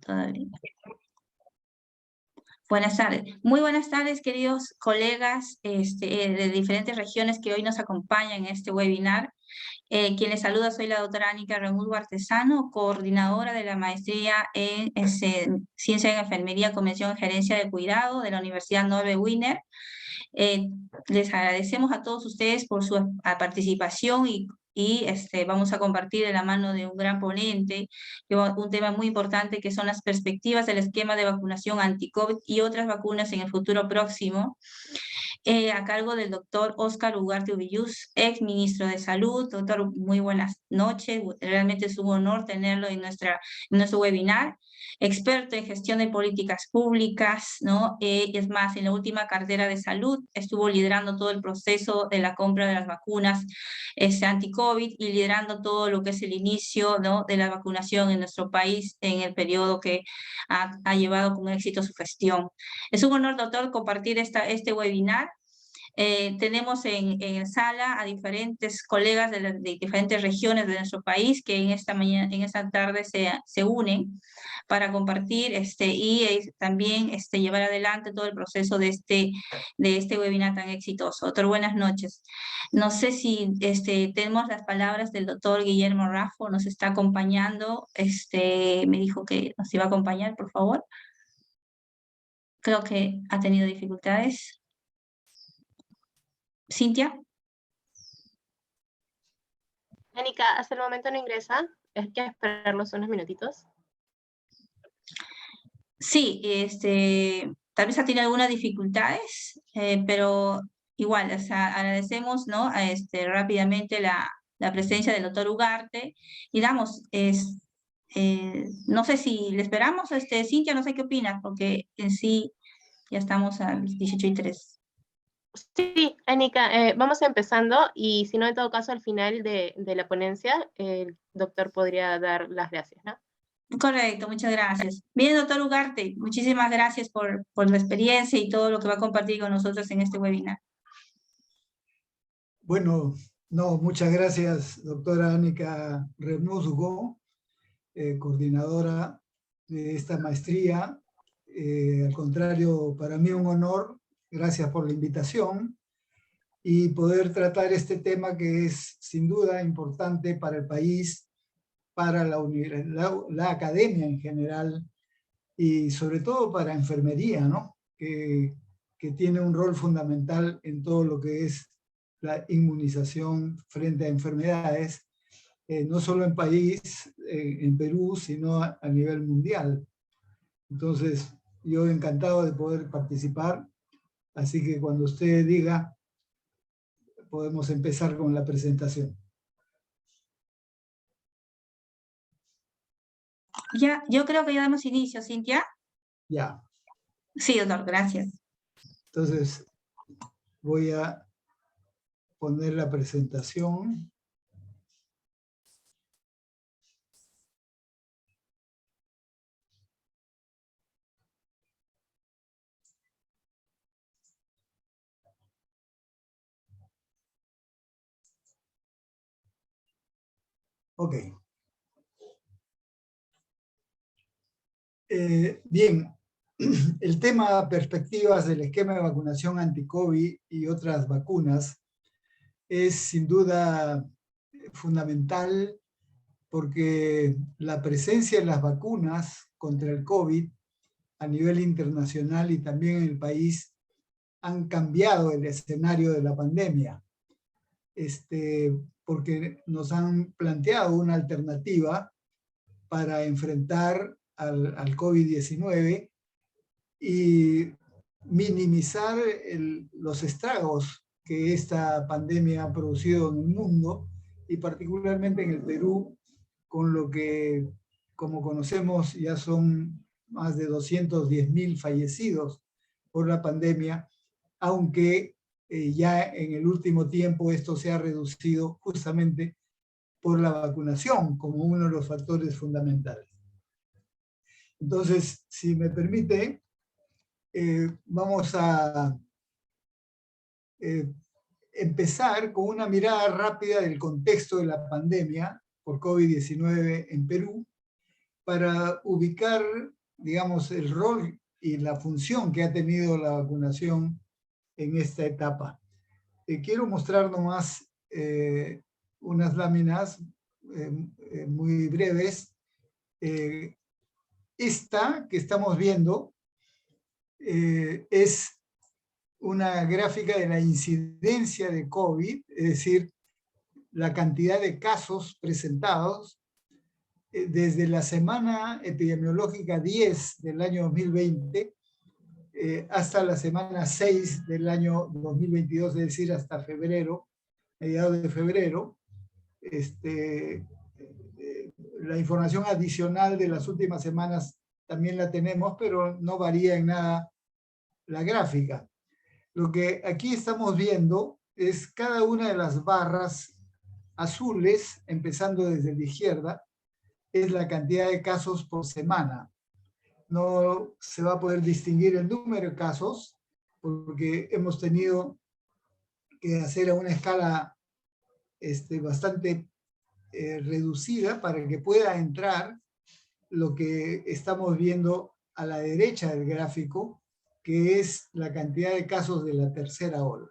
Todavía. Buenas tardes. Muy buenas tardes, queridos colegas de diferentes regiones que hoy nos acompañan en este webinar. Quien les saluda, soy la doctora Ánica Remulgo Artesano, coordinadora de la maestría en Ciencia en Enfermería, Convención en Gerencia de Cuidado de la Universidad Norbert Wiener. Les agradecemos a todos ustedes por su participación y vamos a compartir de la mano de un gran ponente un tema muy importante que son las perspectivas del esquema de vacunación anti-COVID y otras vacunas en el futuro próximo, a cargo del doctor Óscar Ugarte Ubillús, ex ministro de Salud. Doctor, muy buenas noches, realmente es un honor tenerlo en nuestro webinar. Experto en gestión de políticas públicas, ¿no? Es más, en la última cartera de salud estuvo liderando todo el proceso de la compra de las vacunas anti-COVID y liderando todo lo que es el inicio, ¿no?, de la vacunación en nuestro país en el periodo que ha llevado con éxito su gestión. Es un honor, doctor, compartir este webinar. Tenemos en sala a diferentes colegas de diferentes regiones de nuestro país que en esta tarde se unen para compartir y también llevar adelante todo el proceso de este webinar tan exitoso. Doctor, buenas noches. No sé si tenemos las palabras del doctor Guillermo Raffo, nos está acompañando, me dijo que nos iba a acompañar, por favor. Creo que ha tenido dificultades. Cintia. Ánica, hasta el momento no ingresa. Es que esperarlos unos minutitos. Sí, tal vez ha tenido algunas dificultades, pero igual, o sea, agradecemos, ¿no?, rápidamente la presencia del doctor Ugarte y damos, no sé si le esperamos, Cintia, no sé qué opinas, porque en sí ya estamos a las 18:03. Sí, Ánica, vamos empezando y si no, en todo caso, al final de la ponencia, el doctor podría dar las gracias, ¿no? Correcto, muchas gracias. Bien, doctor Ugarte, muchísimas gracias por la experiencia y todo lo que va a compartir con nosotros en este webinar. Bueno, no, muchas gracias, doctora Ánica Remulgo, coordinadora de esta maestría. Al contrario, para mí un honor, gracias por la invitación y poder tratar este tema que es sin duda importante para el país, para la academia en general y sobre todo para enfermería, ¿no? Que tiene un rol fundamental en todo lo que es la inmunización frente a enfermedades, no solo en país, en Perú, sino a nivel mundial. Entonces, yo encantado de poder participar, así que cuando usted diga, podemos empezar con la presentación. Ya, yo creo que ya damos inicio, Cintia. Ya. Sí, doctor, gracias. Entonces, voy a poner la presentación. Ok. Bien, el tema perspectivas del esquema de vacunación anti-COVID y otras vacunas es sin duda fundamental porque la presencia de las vacunas contra el COVID a nivel internacional y también en el país han cambiado el escenario de la pandemia, porque nos han planteado una alternativa para enfrentar al COVID-19 y minimizar los estragos que esta pandemia ha producido en el mundo y particularmente en el Perú, con lo que, como conocemos, ya son más de 210.000 fallecidos por la pandemia, aunque ya en el último tiempo esto se ha reducido justamente por la vacunación como uno de los factores fundamentales. Entonces, si me permite, vamos a empezar con una mirada rápida del contexto de la pandemia por COVID-19 en Perú para ubicar digamos, el rol y la función que ha tenido la vacunación en esta etapa. Quiero mostrar nomás unas láminas muy breves. Esta que estamos viendo es una gráfica de la incidencia de COVID, es decir, la cantidad de casos presentados desde la semana epidemiológica 10 del año 2020 hasta la semana 6 del año 2022, es decir, hasta febrero, mediados de febrero. La información adicional de las últimas semanas también la tenemos, pero no varía en nada la gráfica. Lo que aquí estamos viendo es cada una de las barras azules, empezando desde la izquierda, es la cantidad de casos por semana. No se va a poder distinguir el número de casos porque hemos tenido que hacer a una escala bastante reducida para que pueda entrar lo que estamos viendo a la derecha del gráfico, que es la cantidad de casos de la tercera ola.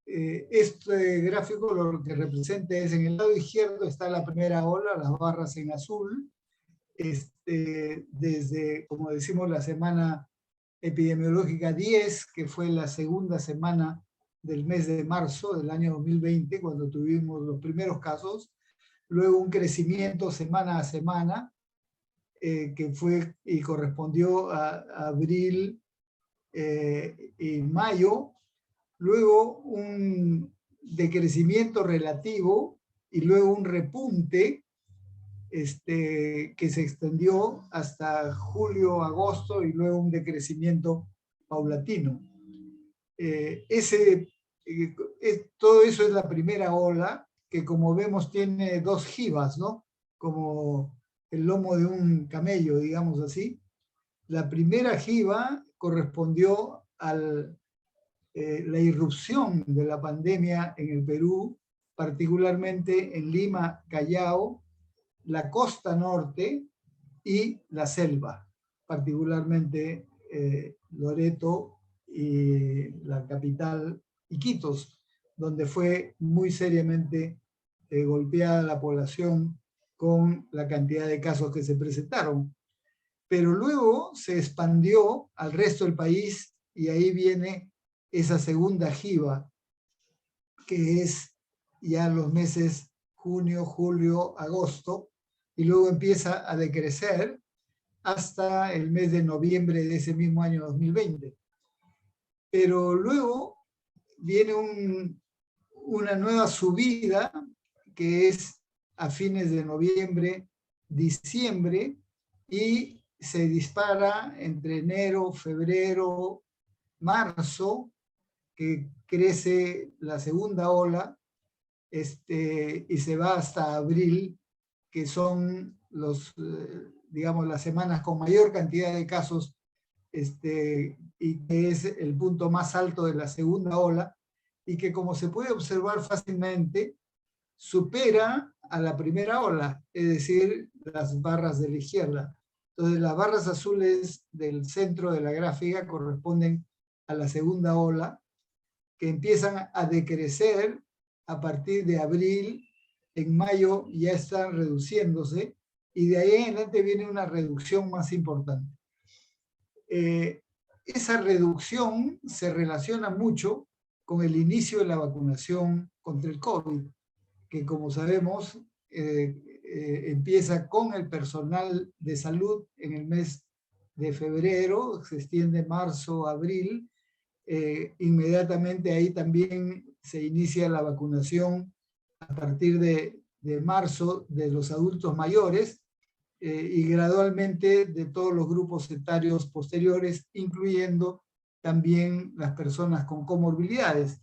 Este gráfico lo que representa es, en el lado izquierdo está la primera ola, las barras en azul, desde, como decimos, la semana epidemiológica 10, que fue la segunda semana del mes de marzo del año 2020, cuando tuvimos los primeros casos, luego un crecimiento semana a semana, que fue y correspondió a abril y mayo, luego un decrecimiento relativo y luego un repunte que se extendió hasta julio, agosto y luego un decrecimiento paulatino. Todo eso es la primera ola, que como vemos tiene dos jivas, ¿no? Como el lomo de un camello, digamos así. La primera jiba correspondió a la irrupción de la pandemia en el Perú, particularmente en Lima, Callao, la costa norte y la selva, particularmente Loreto y la capital Iquitos, donde fue muy seriamente golpeada la población con la cantidad de casos que se presentaron. Pero luego se expandió al resto del país y ahí viene esa segunda jiba, que es ya los meses junio, julio, agosto, y luego empieza a decrecer hasta el mes de noviembre de ese mismo año 2020. Pero luego viene una nueva subida, que es a fines de noviembre, diciembre, y se dispara entre enero, febrero, marzo, que crece la segunda ola, y se va hasta abril, que son digamos, las semanas con mayor cantidad de casos, y que es el punto más alto de la segunda ola, y que, como se puede observar fácilmente, supera a la primera ola, es decir, las barras de la izquierda. Entonces, las barras azules del centro de la gráfica corresponden a la segunda ola, que empiezan a decrecer a partir de abril. En mayo ya están reduciéndose, y de ahí en adelante viene una reducción más importante. Esa reducción se relaciona mucho con el inicio de la vacunación contra el COVID, que, como sabemos, empieza con el personal de salud en el mes de febrero, se extiende marzo, abril. Inmediatamente ahí también se inicia la vacunación a partir de marzo de los adultos mayores, y gradualmente de todos los grupos etarios posteriores, incluyendo también las personas con comorbilidades.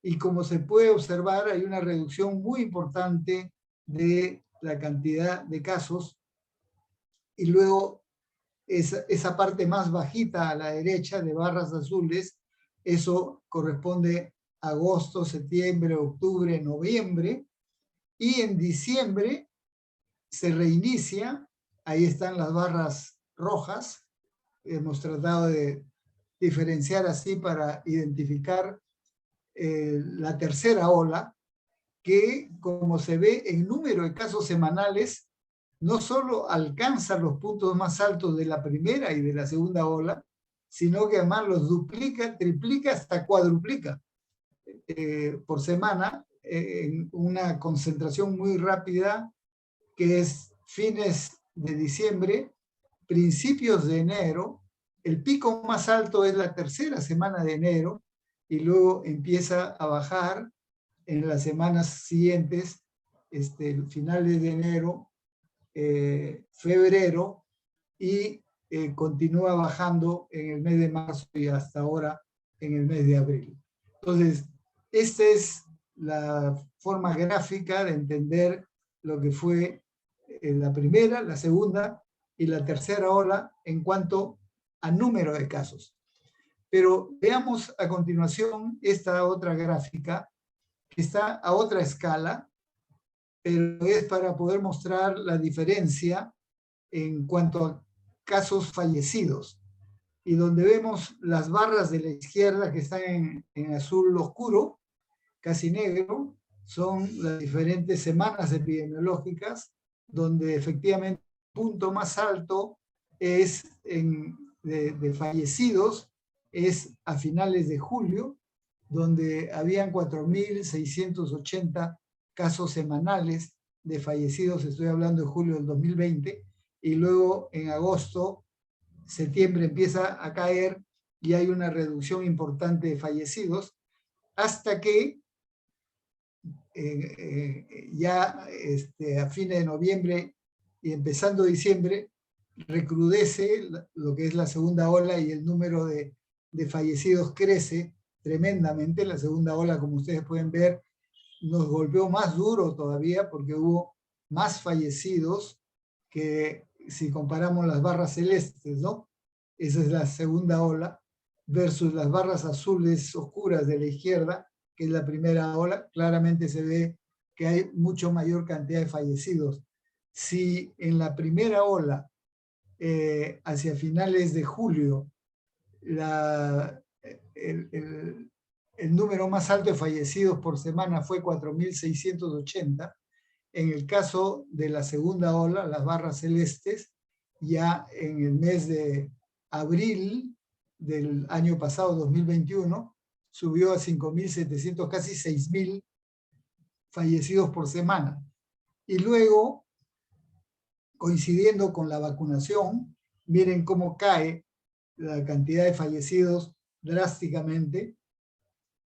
Y como se puede observar, hay una reducción muy importante de la cantidad de casos, y luego esa parte más bajita a la derecha de barras azules, eso corresponde a agosto, septiembre, octubre, noviembre, y en diciembre se reinicia, ahí están las barras rojas. Hemos tratado de diferenciar así para identificar la tercera ola, que como se ve en número de casos semanales, no solo alcanza los puntos más altos de la primera y de la segunda ola, sino que además los duplica, triplica, hasta cuadruplica por semana, en una concentración muy rápida, que es fines de diciembre, principios de enero. El pico más alto es la tercera semana de enero y luego empieza a bajar en las semanas siguientes, finales de enero, febrero, y continúa bajando en el mes de marzo y hasta ahora en el mes de abril. Entonces, esta es la forma gráfica de entender lo que fue la primera, la segunda y la tercera ola en cuanto a número de casos. Pero veamos a continuación esta otra gráfica, que está a otra escala, pero es para poder mostrar la diferencia en cuanto a casos fallecidos, y donde vemos las barras de la izquierda que están en azul oscuro, casi negro, son las diferentes semanas epidemiológicas, donde efectivamente el punto más alto es de fallecidos es a finales de julio, donde habían 4.680 casos semanales de fallecidos, estoy hablando de julio del 2020, y luego en agosto, septiembre empieza a caer y hay una reducción importante de fallecidos, hasta que ya a fines de noviembre y empezando diciembre recrudece lo que es la segunda ola y el número de fallecidos crece tremendamente. La segunda ola, como ustedes pueden ver, nos golpeó más duro todavía porque hubo más fallecidos que si comparamos las barras celestes, ¿no? Esa es la segunda ola versus las barras azules oscuras de la izquierda, que es la primera ola. Claramente se ve que hay mucho mayor cantidad de fallecidos. Si en la primera ola, hacia finales de julio, el número más alto de fallecidos por semana fue 4.680, en el caso de la segunda ola, las barras celestes, ya en el mes de abril del año pasado, 2021, subió a 5.700, casi 6.000 fallecidos por semana. Y luego, coincidiendo con la vacunación, miren cómo cae la cantidad de fallecidos drásticamente,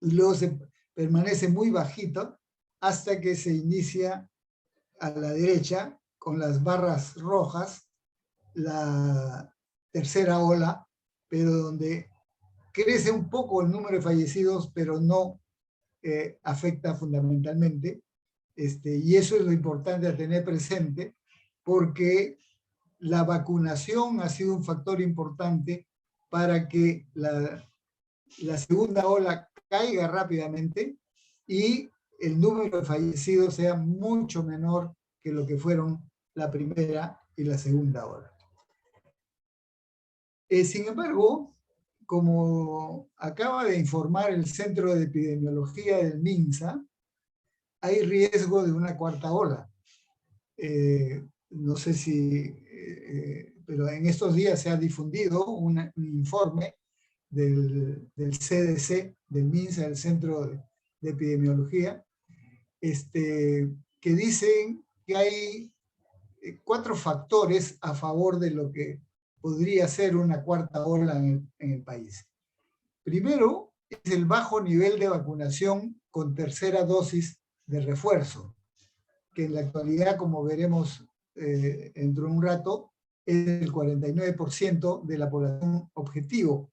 y luego se permanece muy bajito hasta que se inicia a la derecha, con las barras rojas, la tercera ola, pero donde crece un poco el número de fallecidos, pero no afecta fundamentalmente. Y eso es lo importante a tener presente, porque la vacunación ha sido un factor importante para que la segunda ola caiga rápidamente y el número de fallecidos sea mucho menor que lo que fueron la primera y la segunda ola. Sin embargo, como acaba de informar el Centro de Epidemiología del MINSA, hay riesgo de una cuarta ola. No sé si, pero en estos días se ha difundido un informe del CDC, del MINSA, del Centro de Epidemiología, que dicen que hay 4 factores a favor de lo que podría ser una cuarta ola en el país. Primero, es el bajo nivel de vacunación con tercera dosis de refuerzo, que en la actualidad, como veremos dentro de un rato, es el 49% de la población objetivo.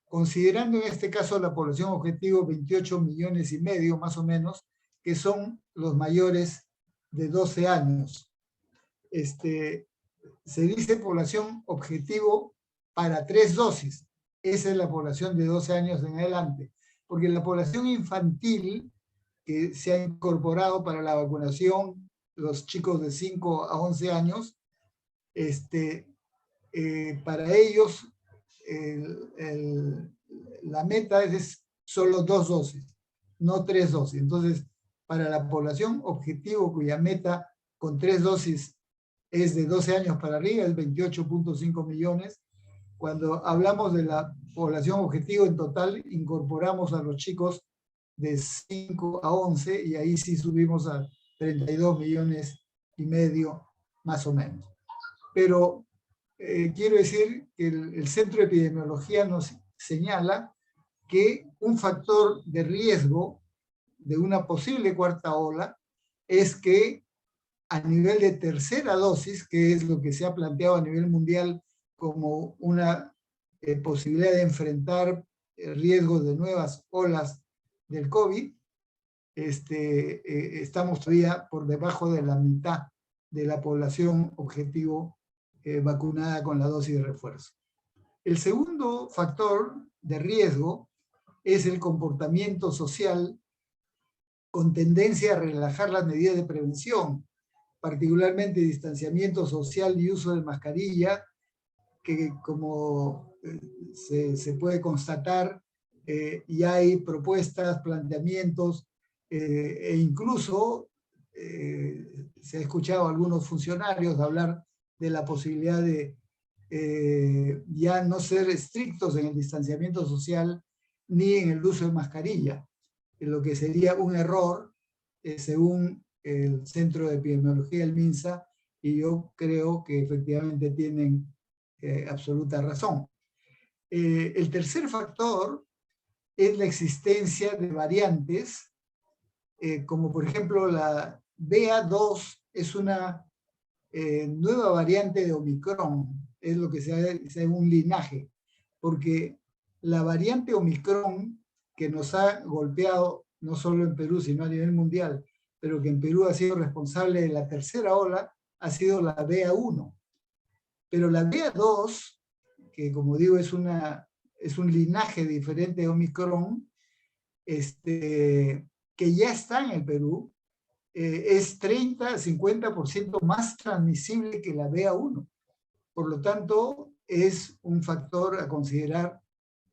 Considerando en este caso la población objetivo 28 millones y medio más o menos, que son los mayores de 12 años. Se dice población objetivo para 3 dosis. Esa es la población de 12 años en adelante. Porque la población infantil que se ha incorporado para la vacunación, los chicos de 5 a 11 años, para ellos la meta es solo 2 dosis, no 3 dosis. Entonces, para la población objetivo cuya meta con 3 dosis es de 12 años para arriba, es 28.5 millones. Cuando hablamos de la población objetivo en total, incorporamos a los chicos de 5 a 11 y ahí sí subimos a 32 millones y medio, más o menos. Pero quiero decir que el Centro de Epidemiología nos señala que un factor de riesgo de una posible cuarta ola es que a nivel de tercera dosis, que es lo que se ha planteado a nivel mundial como una posibilidad de enfrentar riesgos de nuevas olas del COVID, estamos todavía por debajo de la mitad de la población objetivo vacunada con la dosis de refuerzo. El segundo factor de riesgo es el comportamiento social con tendencia a relajar las medidas de prevención, particularmente distanciamiento social y uso de mascarilla, que como se puede constatar, ya hay propuestas, planteamientos, e incluso se ha escuchado a algunos funcionarios hablar de la posibilidad de ya no ser estrictos en el distanciamiento social ni en el uso de mascarilla, lo que sería un error según el Centro de Epidemiología del MINSA, y yo creo que efectivamente tienen absoluta razón. El tercer factor es la existencia de variantes, como por ejemplo la BA2 es una nueva variante de Omicron, es lo que se da un linaje, porque la variante Omicron que nos ha golpeado no solo en Perú, sino a nivel mundial, pero que en Perú ha sido responsable de la tercera ola, ha sido la BA1. Pero la BA2, que como digo es un linaje diferente de Omicron, que ya está en el Perú, es 30-50% más transmisible que la BA1. Por lo tanto, es un factor a considerar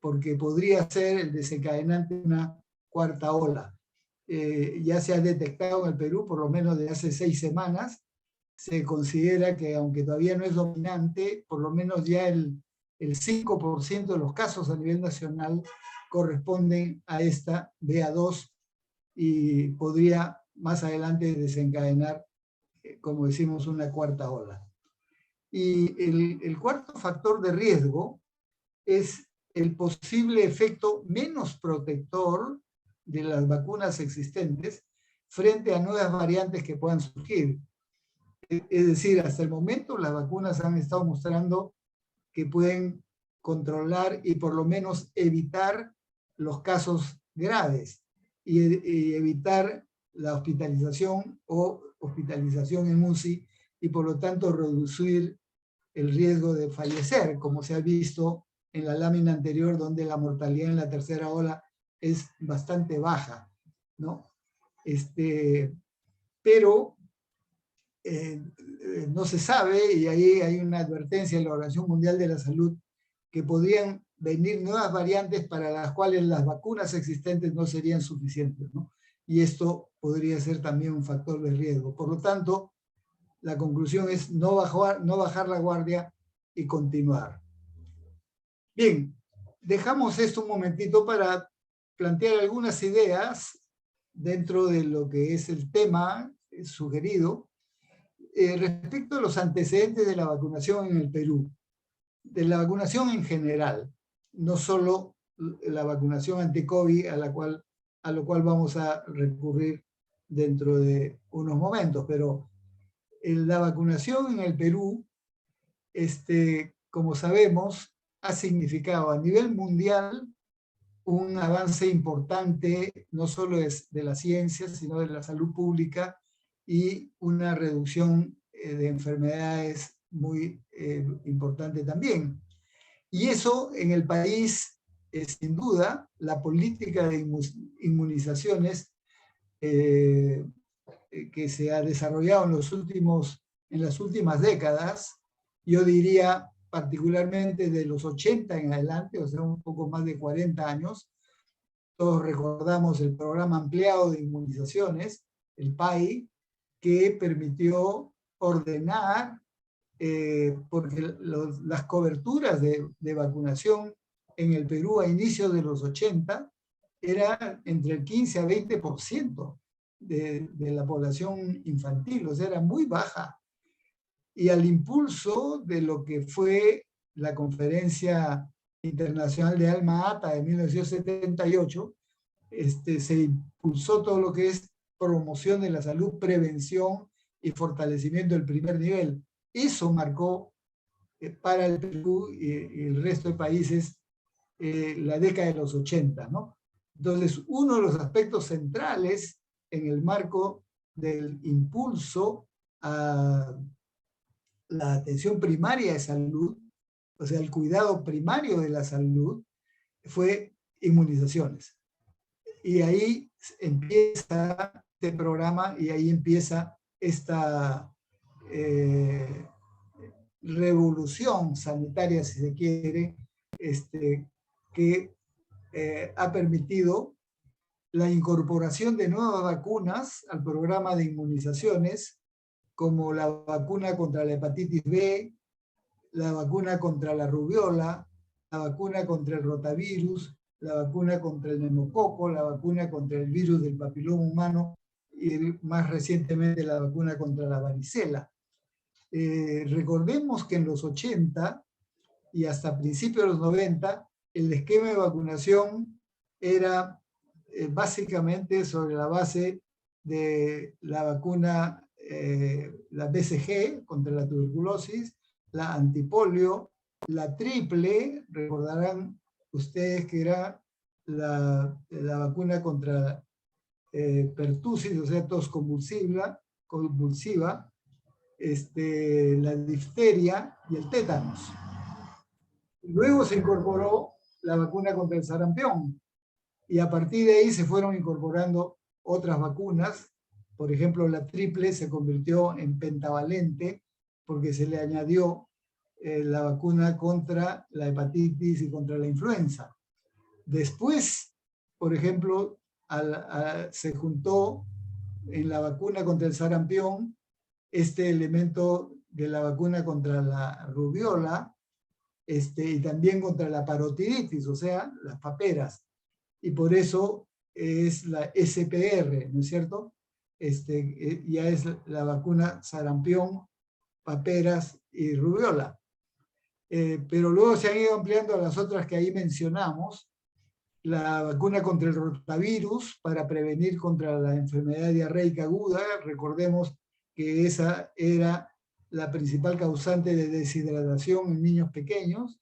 porque podría ser el desencadenante de una cuarta ola. Ya se ha detectado en el Perú, por lo menos de hace 6 semanas, se considera que aunque todavía no es dominante, por lo menos ya el 5% de los casos a nivel nacional corresponden a esta BA2 y podría más adelante desencadenar, como decimos, una cuarta ola. Y el cuarto factor de riesgo es el posible efecto menos protector de las vacunas existentes frente a nuevas variantes que puedan surgir. Es decir, hasta el momento las vacunas han estado mostrando que pueden controlar y por lo menos evitar los casos graves y evitar la hospitalización o hospitalización en UCI y por lo tanto reducir el riesgo de fallecer, como se ha visto en la lámina anterior, donde la mortalidad en la tercera ola es bastante baja, ¿no? Pero no se sabe, y ahí hay una advertencia de la Organización Mundial de la Salud, que podrían venir nuevas variantes para las cuales las vacunas existentes no serían suficientes, ¿no? Y esto podría ser también un factor de riesgo. Por lo tanto, la conclusión es no bajar la guardia y continuar. Bien, dejamos esto un momentito para plantear algunas ideas dentro de lo que es el tema sugerido respecto a los antecedentes de la vacunación en el Perú, de la vacunación en general, no solo la vacunación anti-COVID a lo cual vamos a recurrir dentro de unos momentos, pero la vacunación en el Perú, como sabemos, ha significado a nivel mundial un avance importante, no solo de la ciencia, sino de la salud pública y una reducción de enfermedades muy importante también. Y eso en el país, sin duda, la política de inmunizaciones que se ha desarrollado en las últimas décadas, yo diría particularmente de los 80 en adelante, o sea, un poco más de 40 años. Todos recordamos el programa ampliado de inmunizaciones, el PAI, que permitió ordenar, porque las coberturas de vacunación en el Perú a inicios de los 80 era entre el 15 a 20% de la población infantil, o sea, era muy baja. Y al impulso de lo que fue la Conferencia Internacional de Alma-Ata de 1978, se impulsó todo lo que es promoción de la salud, prevención y fortalecimiento del primer nivel. Eso marcó para el Perú y el resto de países la década de los 80, ¿no? Entonces, uno de los aspectos centrales en el marco del impulso a la atención primaria de salud, o sea, el cuidado primario de la salud, fue inmunizaciones. Y ahí empieza este programa y ahí empieza esta revolución sanitaria, si se quiere, que ha permitido la incorporación de nuevas vacunas al programa de inmunizaciones, como la vacuna contra la hepatitis B, la vacuna contra la rubiola, la vacuna contra el rotavirus, la vacuna contra el neumococo, la vacuna contra el virus del papiloma humano y más recientemente la vacuna contra la varicela. Recordemos que en los 80 y hasta principios de los 90, el esquema de vacunación era básicamente sobre la base de la vacuna, la BCG contra la tuberculosis, la antipolio, la triple, recordarán ustedes que era la vacuna contra pertusis, o sea, tos convulsiva, la difteria y el tétanos. Luego se incorporó la vacuna contra el sarampión y a partir de ahí se fueron incorporando otras vacunas. Por ejemplo, la triple se convirtió en pentavalente porque se le añadió la vacuna contra la hepatitis y contra la influenza. Después, por ejemplo, se juntó en la vacuna contra el sarampión este elemento de la vacuna contra la rubiola, y también contra la parotiditis, o sea, las paperas. Y por eso es la SPR, ¿no es cierto? Ya es la vacuna sarampión, paperas y rubiola. Pero luego se han ido ampliando a las otras que ahí mencionamos, la vacuna contra el rotavirus para prevenir contra la enfermedad diarreica aguda. Recordemos que esa era la principal causante de deshidratación en niños pequeños,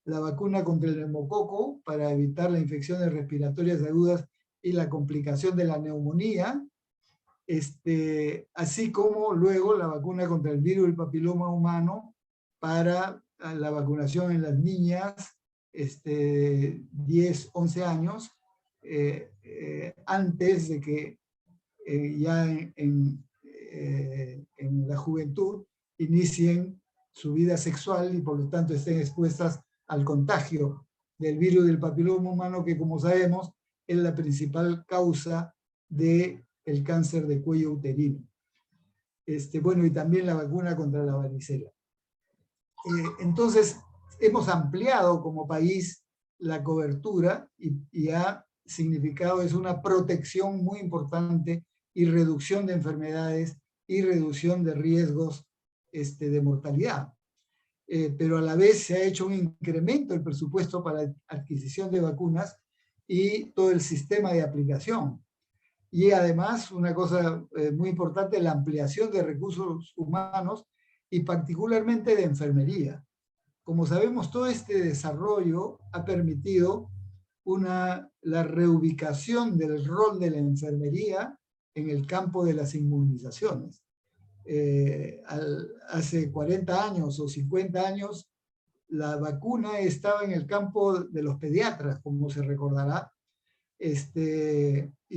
la vacuna contra el neumococo para evitar las infecciones respiratorias agudas y la complicación de la neumonía, así como luego la vacuna contra el virus del papiloma humano para la vacunación en las niñas 10, 11 años, antes de que ya en la juventud inicien su vida sexual y por lo tanto estén expuestas al contagio del virus del papiloma humano, que como sabemos es la principal causa del cáncer de cuello uterino. Bueno, y también la vacuna contra la varicela. Entonces, hemos ampliado como país la cobertura y ha significado, es una protección muy importante y reducción de enfermedades y reducción de riesgos de mortalidad. Pero a la vez se ha hecho un incremento del presupuesto para la adquisición de vacunas y todo el sistema de aplicación. Y además, una cosa muy importante, la ampliación de recursos humanos y particularmente de enfermería. Como sabemos, todo este desarrollo ha permitido la reubicación del rol de la enfermería en el campo de las inmunizaciones. Hace 40 años o 50 años, la vacuna estaba en el campo de los pediatras, como se recordará. Y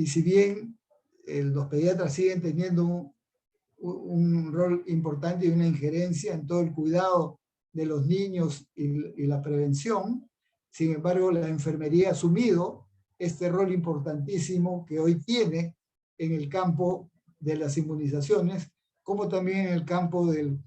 si bien los pediatras siguen teniendo un rol importante y una injerencia en todo el cuidado de los niños y la prevención. Sin embargo, la enfermería ha asumido este rol importantísimo que hoy tiene en el campo de las inmunizaciones, como también en el campo del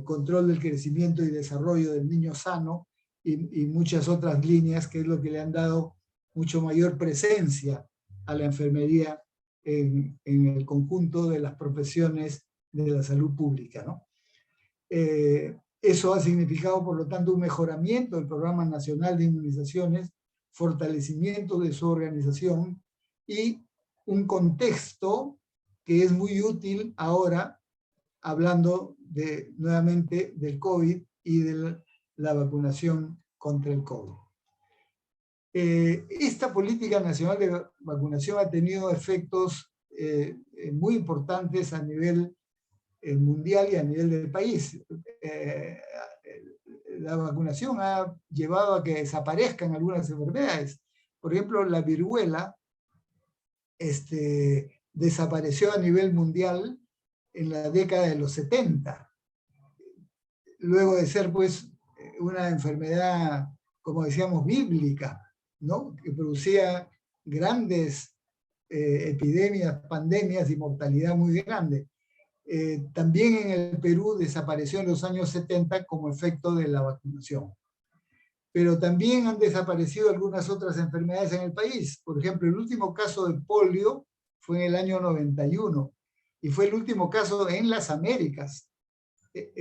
control del crecimiento y desarrollo del niño sano y muchas otras líneas, que es lo que le han dado mucho mayor presencia a la enfermería en el conjunto de las profesiones de la salud pública, ¿no? Eso ha significado, por lo tanto, un mejoramiento del Programa Nacional de Inmunizaciones, fortalecimiento de su organización y un contexto que es muy útil ahora, hablando nuevamente del COVID y de la vacunación contra el COVID. Esta política nacional de vacunación ha tenido efectos muy importantes a nivel mundial y a nivel del país. La vacunación ha llevado a que desaparezcan algunas enfermedades. Por ejemplo, la viruela desapareció a nivel mundial en la década de los 70, luego de ser pues una enfermedad, como decíamos, bíblica, ¿no? Que producía grandes epidemias, pandemias y mortalidad muy grande. También en el Perú desapareció en los años 70 como efecto de la vacunación. Pero también han desaparecido algunas otras enfermedades en el país. Por ejemplo, el último caso de polio fue en el año 91 y fue el último caso en las Américas.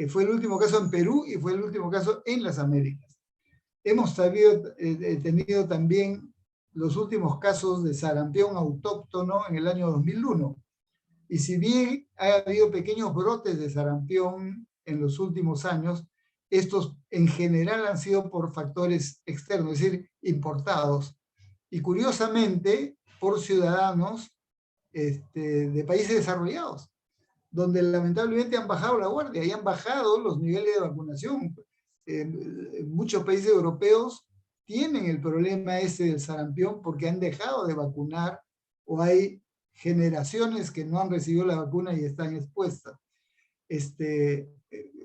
Fue el último caso en Perú y fue el último caso en las Américas. Hemos tenido también los últimos casos de sarampión autóctono en el año 2001. Y si bien ha habido pequeños brotes de sarampión en los últimos años, estos en general han sido por factores externos, es decir, importados. Y curiosamente, por ciudadanos de países desarrollados, donde lamentablemente han bajado la guardia y han bajado los niveles de vacunación. Muchos países europeos tienen el problema ese del sarampión porque han dejado de vacunar o hay generaciones que no han recibido la vacuna y están expuestas.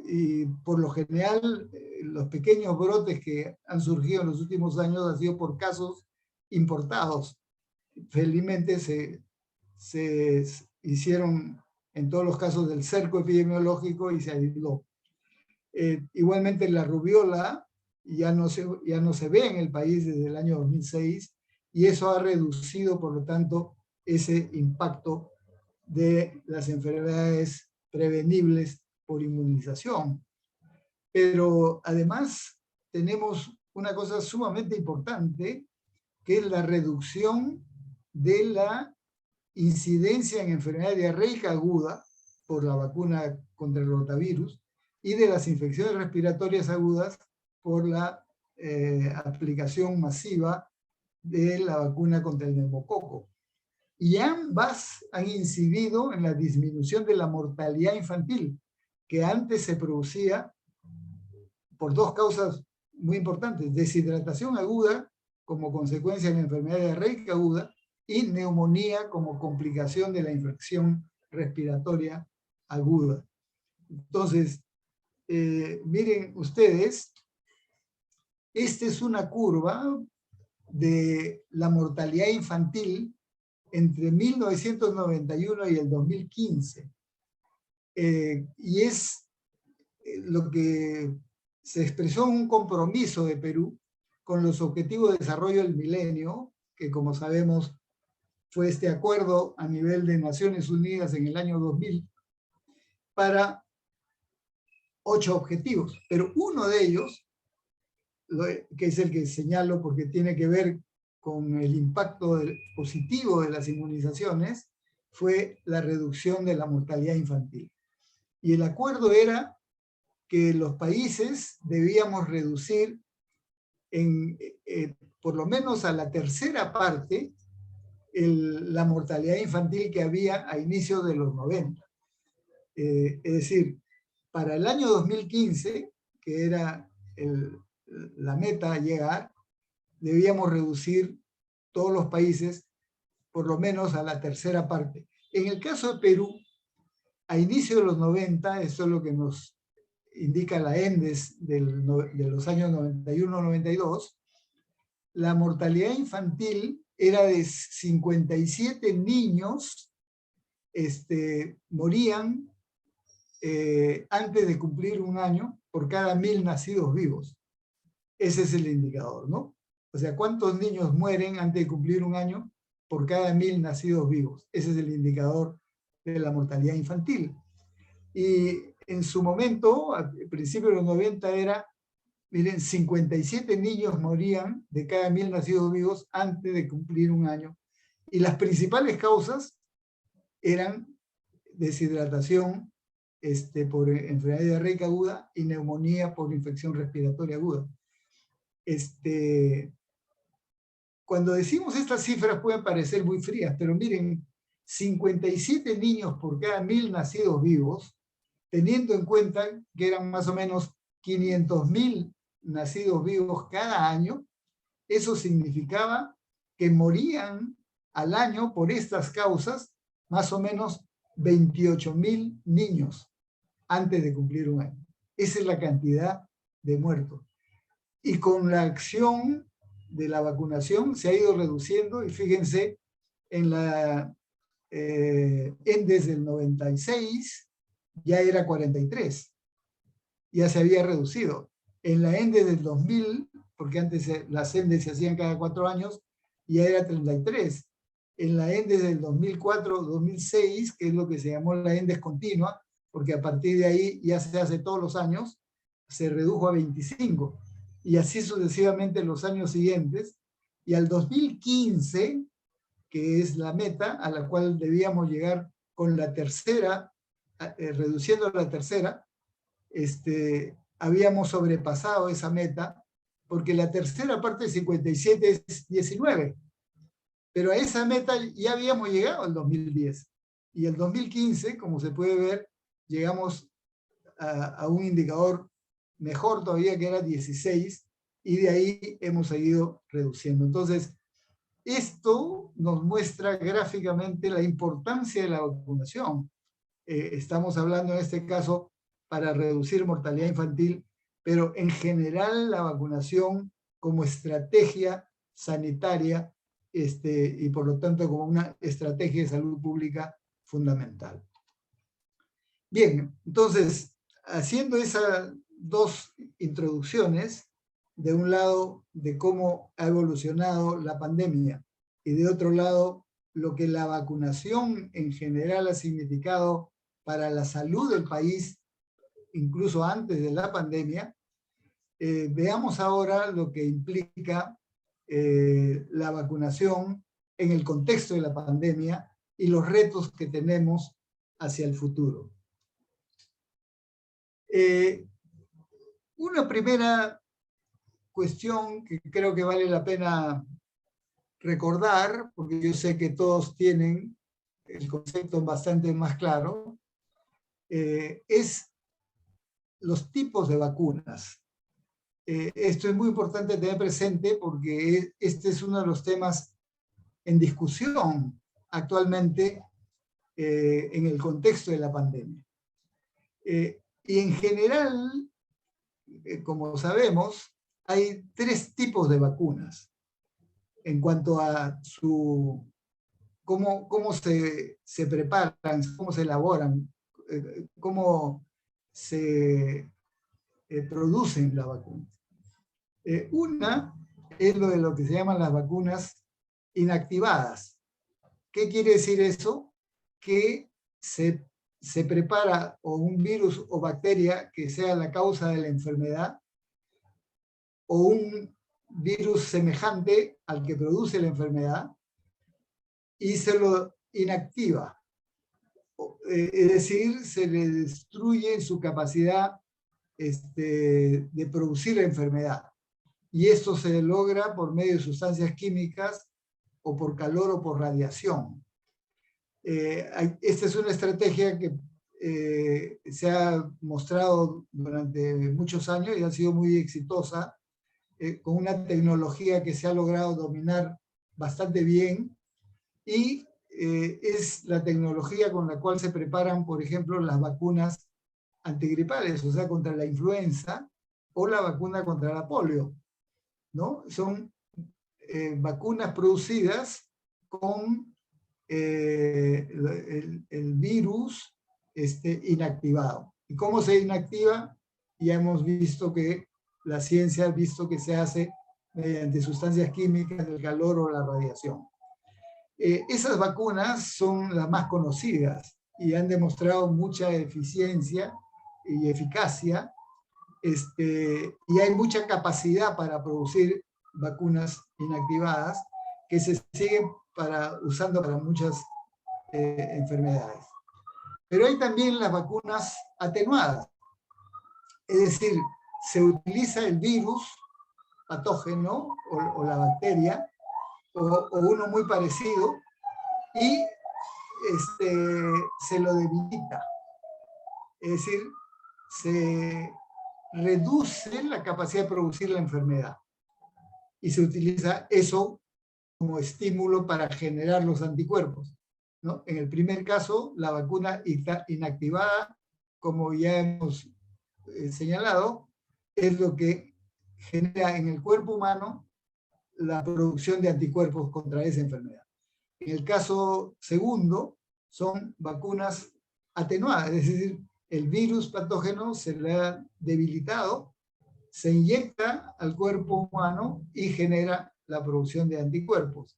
Y por lo general, los pequeños brotes que han surgido en los últimos años han sido por casos importados. Felizmente se hicieron en todos los casos del cerco epidemiológico y se aisló. Igualmente la rubiola ya no se ve en el país desde el año 2006 y eso ha reducido, por lo tanto, ese impacto de las enfermedades prevenibles por inmunización. Pero además tenemos una cosa sumamente importante, que es la reducción de la incidencia en enfermedad diarreica aguda por la vacuna contra el rotavirus y de las infecciones respiratorias agudas por la aplicación masiva de la vacuna contra el neumococo. Y ambas han incidido en la disminución de la mortalidad infantil, que antes se producía por dos causas muy importantes: deshidratación aguda como consecuencia de la enfermedad diarreica aguda y neumonía como complicación de la infección respiratoria aguda. Entonces, miren ustedes, esta es una curva de la mortalidad infantil entre 1991 y el 2015. Y es lo que se expresó en un compromiso de Perú con los Objetivos de Desarrollo del Milenio, que como sabemos fue este acuerdo a nivel de Naciones Unidas en el año 2000, para 8 objetivos, pero uno de ellos, que es el que señalo porque tiene que ver con el impacto positivo de las inmunizaciones, fue la reducción de la mortalidad infantil. Y el acuerdo era que los países debíamos reducir por lo menos a la tercera parte la mortalidad infantil que había a inicios de los 90. Es decir, para el año 2015, que era la meta a llegar, debíamos reducir todos los países por lo menos a la tercera parte. En el caso de Perú, a inicio de los 90, eso es lo que nos indica la ENDES de los años 91-92, la mortalidad infantil era de 57 niños morían antes de cumplir un año por cada 1000 nacidos vivos. Ese es el indicador, ¿no? O sea, ¿cuántos niños mueren antes de cumplir un año por cada 1000 nacidos vivos? Ese es el indicador de la mortalidad infantil. Y en su momento, al principio de los 90 era, miren, 57 niños morían de cada 1000 nacidos vivos antes de cumplir un año. Y las principales causas eran deshidratación por enfermedad diarreica aguda y neumonía por infección respiratoria aguda. Cuando decimos estas cifras pueden parecer muy frías, pero miren, 57 niños por cada 1000 nacidos vivos, teniendo en cuenta que eran más o menos 500.000 nacidos vivos cada año, eso significaba que morían al año por estas causas más o menos 28.000 niños antes de cumplir un año. Esa es la cantidad de muertos. Y con la acción de la vacunación se ha ido reduciendo, y fíjense, en la ENDES del 96 ya era 43, ya se había reducido. En la ENDES del 2000, porque antes las ENDES se hacían cada 4 años, ya era 33. En la ENDES del 2004-2006, que es lo que se llamó la ENDES continua, porque a partir de ahí ya se hace todos los años, se redujo a 25. Y así sucesivamente en los años siguientes. Y al 2015, que es la meta a la cual debíamos llegar con la tercera, reduciendo la tercera, habíamos sobrepasado esa meta, porque la tercera parte de 57 es 19. Pero a esa meta ya habíamos llegado en 2010. Y el 2015, como se puede ver, llegamos a un indicador mejor todavía, que era 16, y de ahí hemos seguido reduciendo. Entonces, esto nos muestra gráficamente la importancia de la vacunación. Estamos hablando en este caso para reducir mortalidad infantil, pero en general la vacunación como estrategia sanitaria y por lo tanto como una estrategia de salud pública fundamental. Bien, entonces, haciendo esas dos introducciones, de un lado de cómo ha evolucionado la pandemia y de otro lado lo que la vacunación en general ha significado para la salud del país, incluso antes de la pandemia, veamos ahora lo que implica la vacunación en el contexto de la pandemia y los retos que tenemos hacia el futuro. Una primera cuestión que creo que vale la pena recordar, porque yo sé que todos tienen el concepto bastante más claro, es los tipos de vacunas. Esto es muy importante tener presente porque este es uno de los temas en discusión actualmente en el contexto de la pandemia. Y en general, como sabemos, hay 3 tipos de vacunas en cuanto a cómo se preparan, cómo se elaboran, cómo se producen las vacunas. Una es lo que se llaman las vacunas inactivadas. ¿Qué quiere decir eso? Que se prepara o un virus o bacteria que sea la causa de la enfermedad o un virus semejante al que produce la enfermedad y se lo inactiva. Es decir, se le destruye su capacidad de producir la enfermedad. Y esto se logra por medio de sustancias químicas o por calor o por radiación. Esta es una estrategia que se ha mostrado durante muchos años y ha sido muy exitosa, con una tecnología que se ha logrado dominar bastante bien, y es la tecnología con la cual se preparan, por ejemplo, las vacunas antigripales, o sea, contra la influenza, o la vacuna contra la polio, ¿no? Son vacunas producidas con el virus inactivado. ¿Y cómo se inactiva? Ya hemos visto que la ciencia ha visto que se hace mediante sustancias químicas, el calor o la radiación. Esas vacunas son las más conocidas y han demostrado mucha eficiencia y eficacia, y hay mucha capacidad para producir vacunas inactivadas que se siguen usando para muchas enfermedades. Pero hay también las vacunas atenuadas, es decir, se utiliza el virus patógeno o la bacteria o uno muy parecido y se lo debilita, es decir, se reduce la capacidad de producir la enfermedad y se utiliza eso como estímulo para generar los anticuerpos, ¿no? En el primer caso, la vacuna inactivada, como ya hemos señalado, es lo que genera en el cuerpo humano la producción de anticuerpos contra esa enfermedad. En el caso segundo, son vacunas atenuadas, es decir, el virus patógeno se le ha debilitado, se inyecta al cuerpo humano y genera la producción de anticuerpos.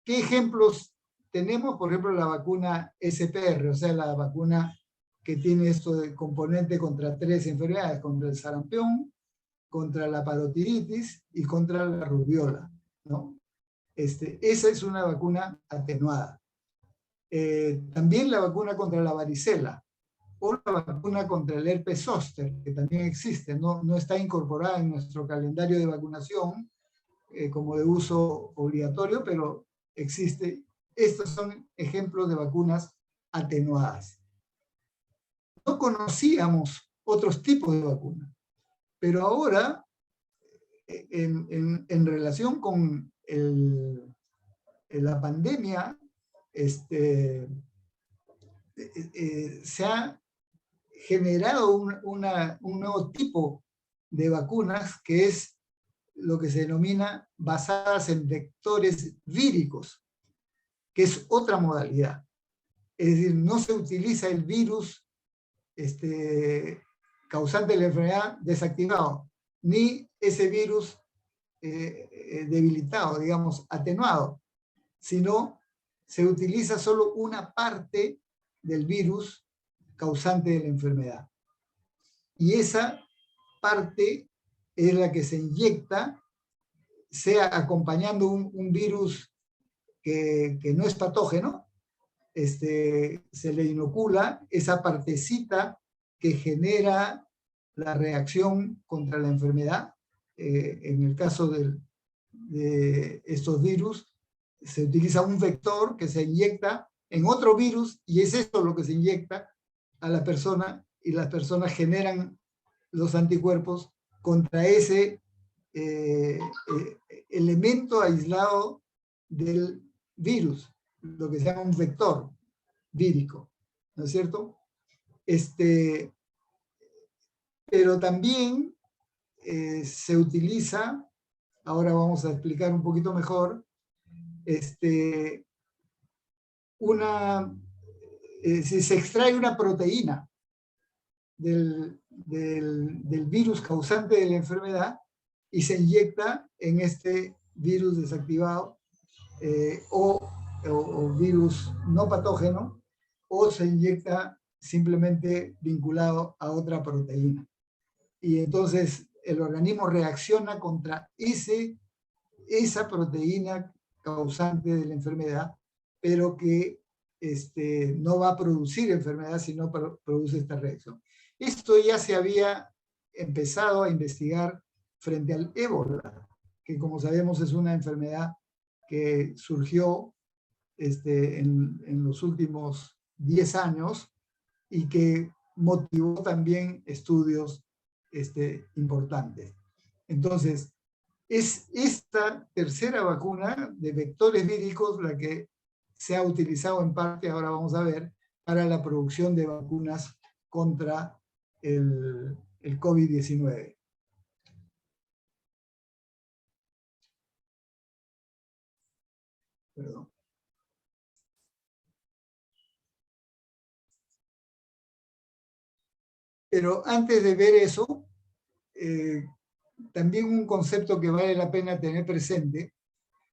¿Qué ejemplos tenemos? Por ejemplo, la vacuna SPR, o sea, la vacuna que tiene esto de componente contra 3 enfermedades, contra el sarampión, contra la parotiditis y contra la rubiola, ¿no? Esa es una vacuna atenuada. También la vacuna contra la varicela, o la vacuna contra el herpes zóster, que también existe, no está incorporada en nuestro calendario de vacunación como de uso obligatorio, pero existe. Estos son ejemplos de vacunas atenuadas. No conocíamos otros tipos de vacunas, pero ahora, en relación con la pandemia, se ha generado un nuevo tipo de vacunas que es lo que se denomina basadas en vectores víricos, que es otra modalidad. Es decir, no se utiliza el virus causante de la enfermedad desactivado, ni ese virus debilitado, digamos, atenuado, sino se utiliza solo una parte del virus causante de la enfermedad. Y esa parte es la que se inyecta, sea acompañando un virus que no es patógeno, se le inocula esa partecita que genera la reacción contra la enfermedad. En el caso de estos virus, se utiliza un vector que se inyecta en otro virus y es esto lo que se inyecta a la persona y las personas generan los anticuerpos contra ese elemento aislado del virus, lo que se llama un vector vírico, ¿no es cierto? Pero también se utiliza, ahora vamos a explicar un poquito mejor, si se extrae una proteína del virus causante de la enfermedad y se inyecta en este virus desactivado o virus no patógeno, o se inyecta simplemente vinculado a otra proteína. Y entonces el organismo reacciona contra esa proteína causante de la enfermedad, pero que no va a producir enfermedad, sino produce esta reacción. Esto ya se había empezado a investigar frente al ébola, que como sabemos es una enfermedad que surgió en los últimos 10 años y que motivó también estudios importantes. Entonces, es esta tercera vacuna de vectores víricos la que se ha utilizado en parte, ahora vamos a ver, para la producción de vacunas contra el COVID-19. Perdón. Pero antes de ver eso, también un concepto que vale la pena tener presente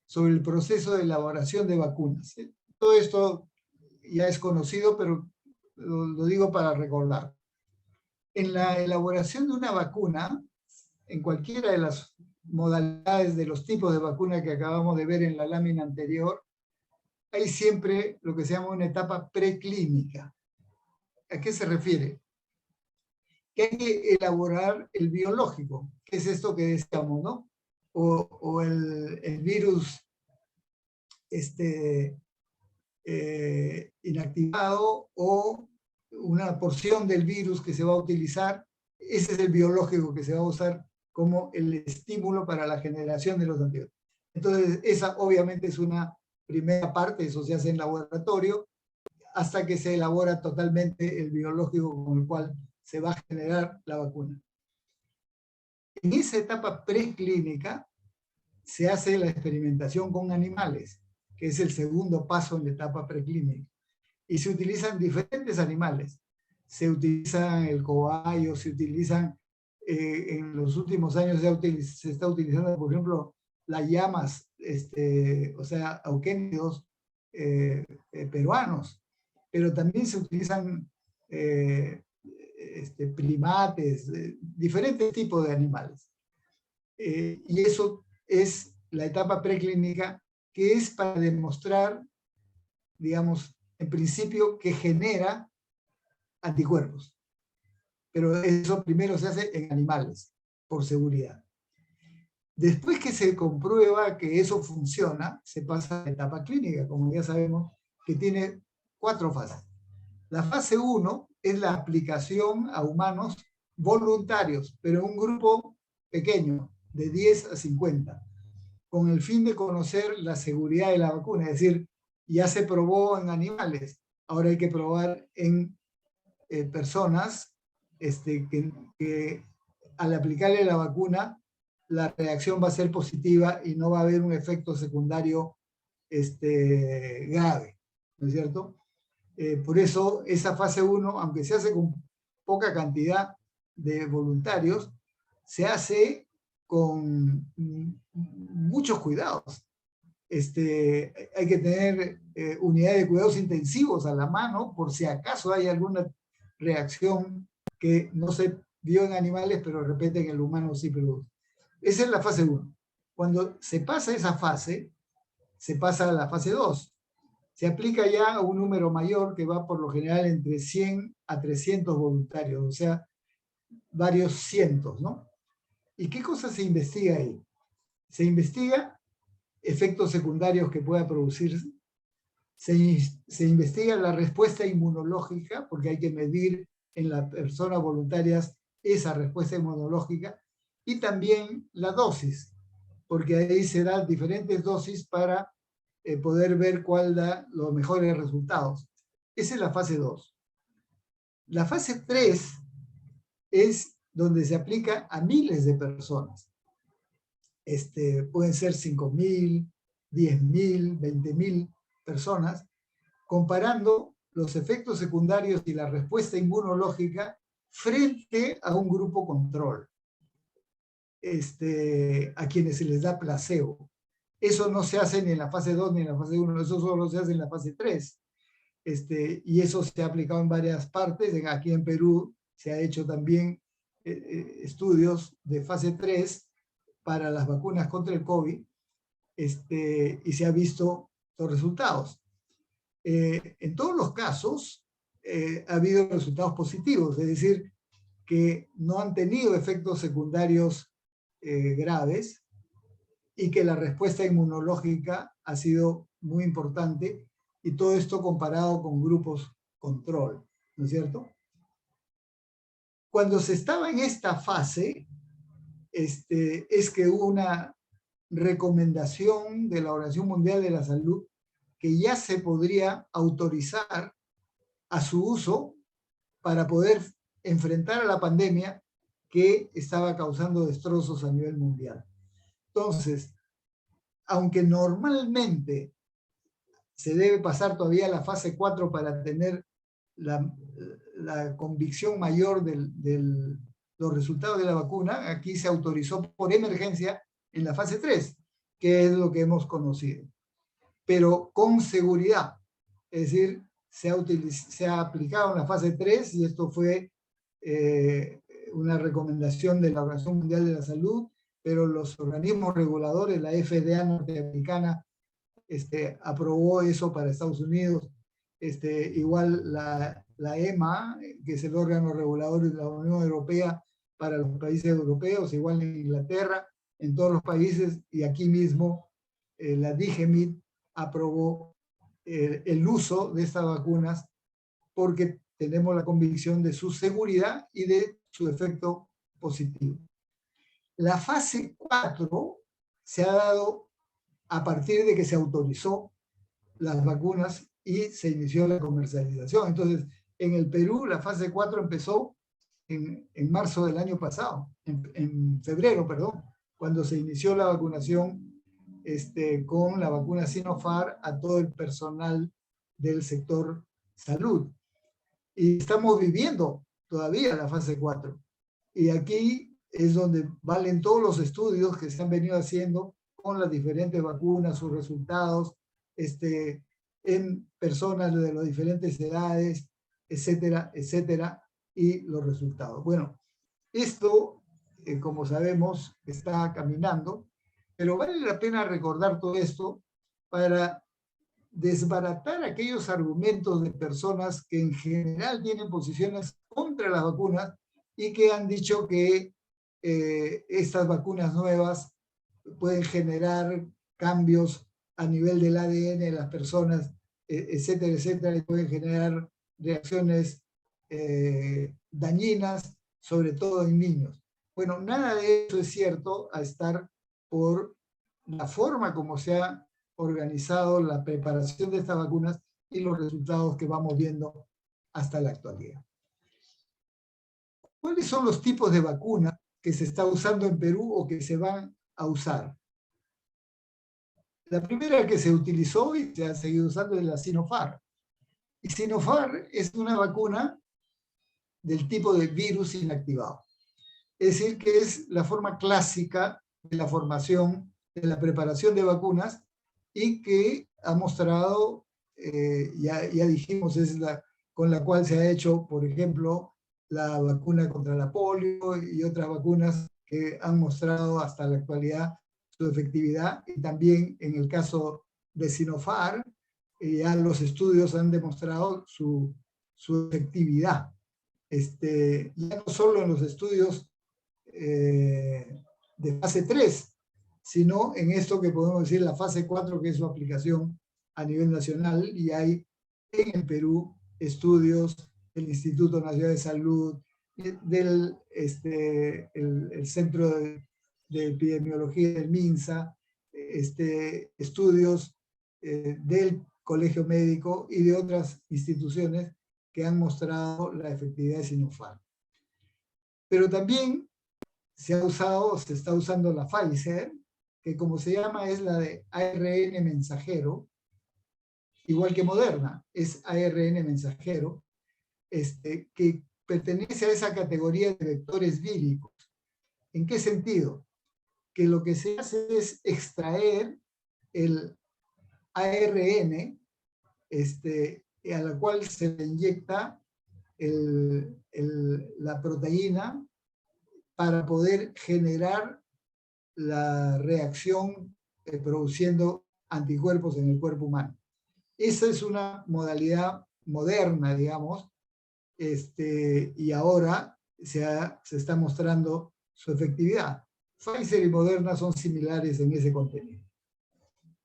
sobre el proceso de elaboración de vacunas. Todo esto ya es conocido, pero lo digo para recordar. En la elaboración de una vacuna, en cualquiera de las modalidades de los tipos de vacuna que acabamos de ver en la lámina anterior, hay siempre lo que se llama una etapa preclínica. ¿A qué se refiere? Que hay que elaborar el biológico, que es esto que decíamos, ¿no? O el virus inactivado, o una porción del virus que se va a utilizar. Ese es el biológico que se va a usar como el estímulo para la generación de los antibióticos. Entonces, esa obviamente es una primera parte, eso se hace en laboratorio, hasta que se elabora totalmente el biológico con el cual se va a generar la vacuna. En esa etapa preclínica se hace la experimentación con animales, que es el segundo paso en la etapa preclínica. Y se utilizan diferentes animales. Se utilizan el cobayo, se utilizan, en los últimos años se está utilizando, por ejemplo, las llamas, o sea, auquénidos peruanos, pero también se utilizan primates, diferentes tipos de animales. Y eso es la etapa preclínica, que es para demostrar, digamos, en principio, que genera anticuerpos. Pero eso primero se hace en animales, por seguridad. Después que se comprueba que eso funciona, se pasa a la etapa clínica, como ya sabemos, que tiene 4 fases. La fase 1 es la aplicación a humanos voluntarios, pero en un grupo pequeño, de 10 a 50, con el fin de conocer la seguridad de la vacuna. Es decir, ya se probó en animales, ahora hay que probar en personas que al aplicarle la vacuna, la reacción va a ser positiva y no va a haber un efecto secundario grave, ¿no es cierto? Por eso esa fase 1, aunque se hace con poca cantidad de voluntarios, se hace con muchos cuidados. Hay que tener unidades de cuidados intensivos a la mano por si acaso hay alguna reacción que no se vio en animales, pero de repente en el humano sí produce. Esa es la fase 1. Cuando se pasa esa fase, se pasa a la fase 2. Se aplica ya a un número mayor que va por lo general entre 100 a 300 voluntarios, o sea, varios cientos, ¿no? ¿Y qué cosa se investiga ahí? Se investiga efectos secundarios que pueda producirse, se investiga la respuesta inmunológica, porque hay que medir en las personas voluntarias esa respuesta inmunológica, y también la dosis, porque ahí se dan diferentes dosis para poder ver cuál da los mejores resultados. Esa es la fase 2. La fase 3 es donde se aplica a miles de personas. Pueden ser 5.000, 10.000, 20.000 personas, comparando los efectos secundarios y la respuesta inmunológica frente a un grupo control, a quienes se les da placebo. Eso no se hace ni en la fase 2 ni en la fase 1, eso solo se hace en la fase 3. Y eso se ha aplicado en varias partes. Aquí en Perú se ha hecho también estudios de fase 3 para las vacunas contra el COVID, y se ha visto los resultados. En todos los casos ha habido resultados positivos, es decir, que no han tenido efectos secundarios graves, y que la respuesta inmunológica ha sido muy importante, y todo esto comparado con grupos control, ¿no es cierto? Cuando se estaba en esta fase, es que hubo una recomendación de la Organización Mundial de la Salud que ya se podría autorizar a su uso para poder enfrentar a la pandemia que estaba causando destrozos a nivel mundial. Entonces, aunque normalmente se debe pasar todavía a la fase 4 para tener la convicción mayor de los resultados de la vacuna, aquí se autorizó por emergencia en la fase 3, que es lo que hemos conocido. Pero con seguridad, es decir, se ha aplicado en la fase 3 y esto fue una recomendación de la Organización Mundial de la Salud, pero los organismos reguladores, la FDA norteamericana, aprobó eso para Estados Unidos, igual la EMA, que es el órgano regulador de la Unión Europea para los países europeos, igual en Inglaterra, en todos los países, y aquí mismo la DGMIT aprobó el uso de estas vacunas porque tenemos la convicción de su seguridad y de su efecto positivo. La fase 4 se ha dado a partir de que se autorizó las vacunas y se inició la comercialización. Entonces, en el Perú, la fase 4 empezó en marzo del año pasado, en febrero, perdón, cuando se inició la vacunación con la vacuna Sinopharm a todo el personal del sector salud. Y estamos viviendo todavía la fase 4. Y aquí es donde valen todos los estudios que se han venido haciendo con las diferentes vacunas, sus resultados, en personas de las diferentes edades, etcétera, etcétera, y los resultados. Bueno, esto, como sabemos, está caminando, pero vale la pena recordar todo esto para desbaratar aquellos argumentos de personas que en general tienen posiciones contra las vacunas y que han dicho que estas vacunas nuevas pueden generar cambios a nivel del ADN de las personas, etcétera, etcétera, y pueden generar reacciones dañinas, sobre todo en niños. Bueno, nada de eso es cierto a estar por la forma como se ha organizado la preparación de estas vacunas y los resultados que vamos viendo hasta la actualidad. ¿Cuáles son los tipos de vacunas que se está usando en Perú o que se van a usar? La primera que se utilizó y se ha seguido usando es la Sinopharm. Y Sinopharm es una vacuna del tipo de virus inactivado. Es decir, que es la forma clásica de la formación, de la preparación de vacunas y que ha mostrado, ya dijimos, es la con la cual se ha hecho, por ejemplo, la vacuna contra la polio y otras vacunas que han mostrado hasta la actualidad su efectividad, y también en el caso de Sinopharm, ya los estudios han demostrado su efectividad. Ya no solo en los estudios de fase 3, sino en esto que podemos decir la fase 4, que es su aplicación a nivel nacional, y hay en el Perú estudios del Instituto Nacional de Salud, del el Centro de Epidemiología del MINSA, estudios del Colegio Médico y de otras instituciones que han mostrado la efectividad de Sinopharm. Pero también se está usando la Pfizer, que como se llama es la de ARN mensajero, igual que Moderna, es ARN mensajero, que pertenece a esa categoría de vectores víricos. ¿En qué sentido? Que lo que se hace es extraer el ARN, a la cual se le inyecta la proteína para poder generar la reacción produciendo anticuerpos en el cuerpo humano. Esa es una modalidad moderna, digamos, y ahora se está mostrando su efectividad. Pfizer y Moderna son similares en ese contenido.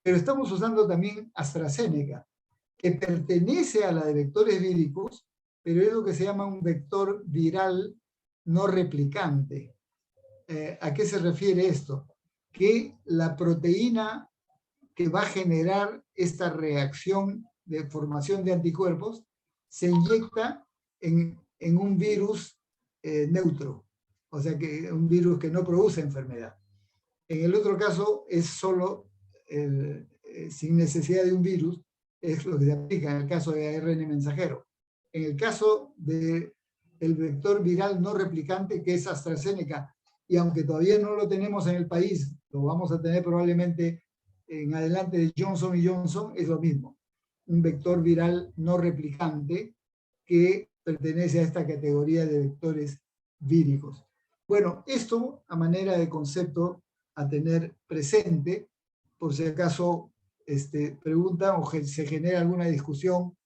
Pero estamos usando también AstraZeneca, que pertenece a la de vectores víricos, pero es lo que se llama un vector viral no replicante. ¿A qué se refiere esto? Que la proteína que va a generar esta reacción de formación de anticuerpos se inyecta en en un virus neutro, o sea, que un virus que no produce enfermedad. En el otro caso es solo sin necesidad de un virus, es lo que se aplica en el caso de ARN mensajero. En el caso del vector viral no replicante, que es AstraZeneca, y aunque todavía no lo tenemos en el país, lo vamos a tener probablemente en adelante de Johnson & Johnson, es lo mismo. Un vector viral no replicante que pertenece a esta categoría de vectores víricos. Bueno, esto a manera de concepto a tener presente, por si acaso preguntan o se genera alguna discusión,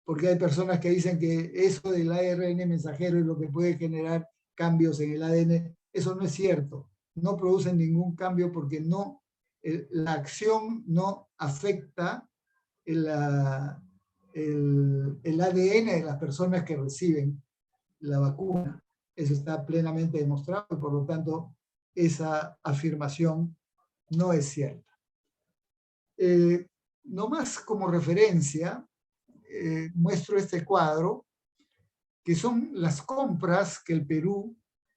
porque hay personas que dicen que eso del ARN mensajero es lo que puede generar cambios en el ADN. Eso no es cierto. No producen ningún cambio porque no, la acción no afecta el ADN de las personas que reciben la vacuna. Eso está plenamente demostrado y por lo tanto esa afirmación no es cierta. No más como referencia, muestro este cuadro, que son las compras que el Perú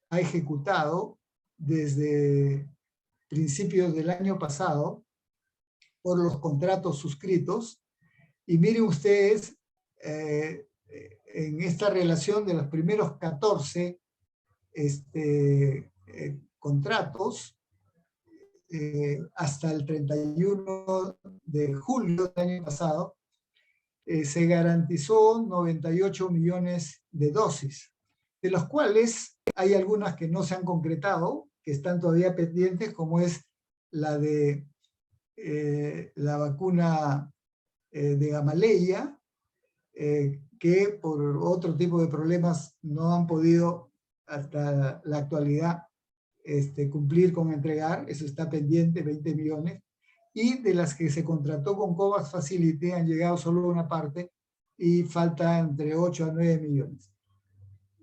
ha ejecutado desde principios del año pasado por los contratos suscritos. Y miren ustedes, en esta relación de los primeros 14 contratos, hasta el 31 de julio del año pasado, se garantizó 98 millones de dosis, de los cuales hay algunas que no se han concretado, que están todavía pendientes, como es la de la vacuna de Gamaleya, que por otro tipo de problemas no han podido hasta la actualidad cumplir con entregar. Eso está pendiente, 20 millones. Y de las que se contrató con COVAX Facility han llegado solo una parte y falta entre 8 a 9 millones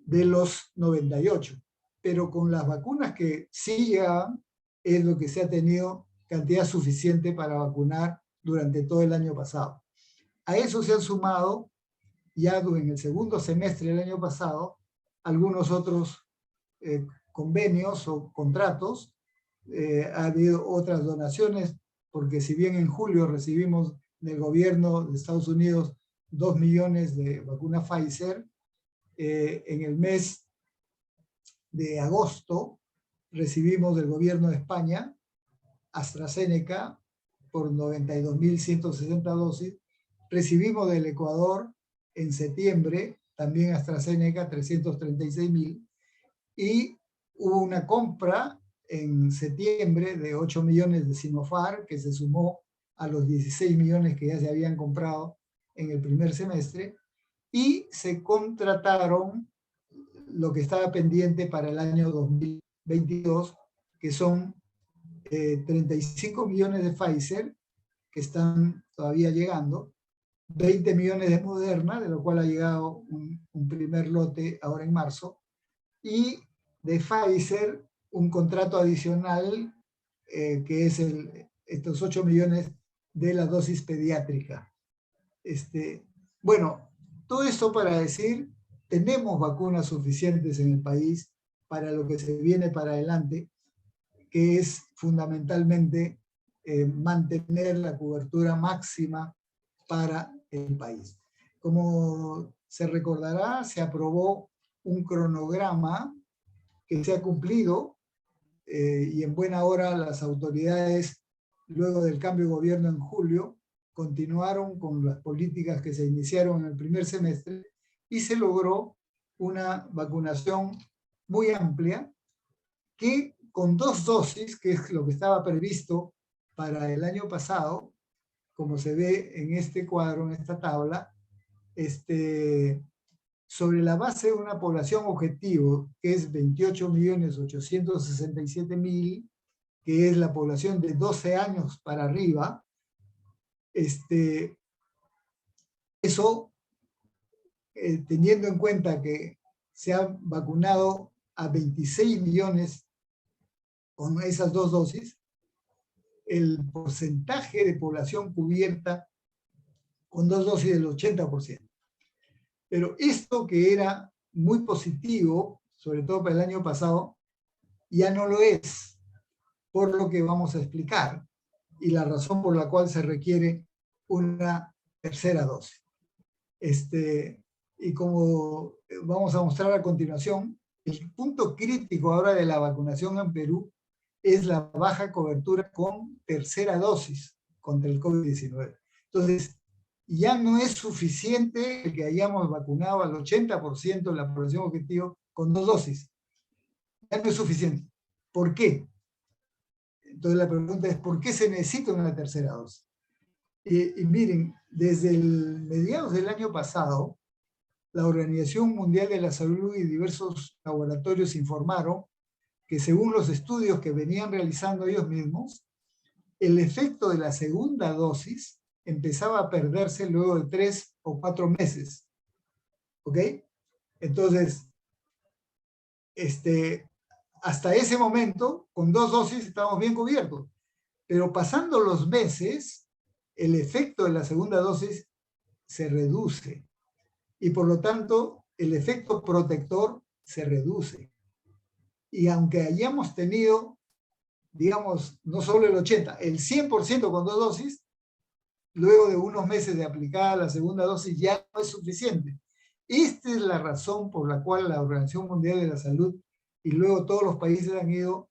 de los 98. Pero con las vacunas que sí llegaban, es lo que se ha tenido cantidad suficiente para vacunar durante todo el año pasado. A eso se han sumado ya en el segundo semestre del año pasado algunos otros convenios o contratos. Ha habido otras donaciones, porque si bien en julio recibimos del gobierno de Estados Unidos 2 millones de vacuna Pfizer, en el mes de agosto recibimos del gobierno de España AstraZeneca por 92.160 dosis. Recibimos del Ecuador en septiembre también AstraZeneca 336.000, y hubo una compra en septiembre de 8 millones de Sinopharm, que se sumó a los 16 millones que ya se habían comprado en el primer semestre, y se contrataron lo que estaba pendiente para el año 2022, que son 35 millones de Pfizer, que están todavía llegando, 20 millones de Moderna, de lo cual ha llegado un primer lote ahora en marzo, y de Pfizer un contrato adicional que es estos 8 millones de la dosis pediátrica. Bueno, todo esto para decir, tenemos vacunas suficientes en el país para lo que se viene para adelante, que es fundamentalmente mantener la cobertura máxima para el país. Como se recordará, se aprobó un cronograma que se ha cumplido y en buena hora las autoridades, luego del cambio de gobierno en julio, continuaron con las políticas que se iniciaron en el primer semestre y se logró una vacunación muy amplia que con 2 dosis, que es lo que estaba previsto para el año pasado, como se ve en este cuadro, en esta tabla, sobre la base de una población objetivo, que es 28.867.000, que es la población de 12 años para arriba, eso, teniendo en cuenta que se han vacunado a 26 millones con esas 2 dosis, el porcentaje de población cubierta con 2 dosis del 80%. Pero esto que era muy positivo, sobre todo para el año pasado, ya no lo es, por lo que vamos a explicar, y la razón por la cual se requiere una tercera dosis. Y como vamos a mostrar a continuación, el punto crítico ahora de la vacunación en Perú es la baja cobertura con tercera dosis contra el COVID-19. Entonces, ya no es suficiente el que hayamos vacunado al 80% de la población objetivo con 2 dosis. Ya no es suficiente. ¿Por qué? Entonces la pregunta es, ¿por qué se necesita una tercera dosis? Y miren, desde el mediados del año pasado, la Organización Mundial de la Salud y diversos laboratorios informaron que según los estudios que venían realizando ellos mismos, el efecto de la segunda dosis empezaba a perderse luego de 3 o 4 meses. ¿Ok? Entonces, hasta ese momento, con 2 dosis estamos bien cubiertos. Pero pasando los meses, el efecto de la segunda dosis se reduce. Y por lo tanto, el efecto protector se reduce. Y aunque hayamos tenido, digamos, no solo el 80%, el 100% con 2 dosis, luego de unos meses de aplicada la segunda dosis ya no es suficiente. Esta es la razón por la cual la Organización Mundial de la Salud y luego todos los países han ido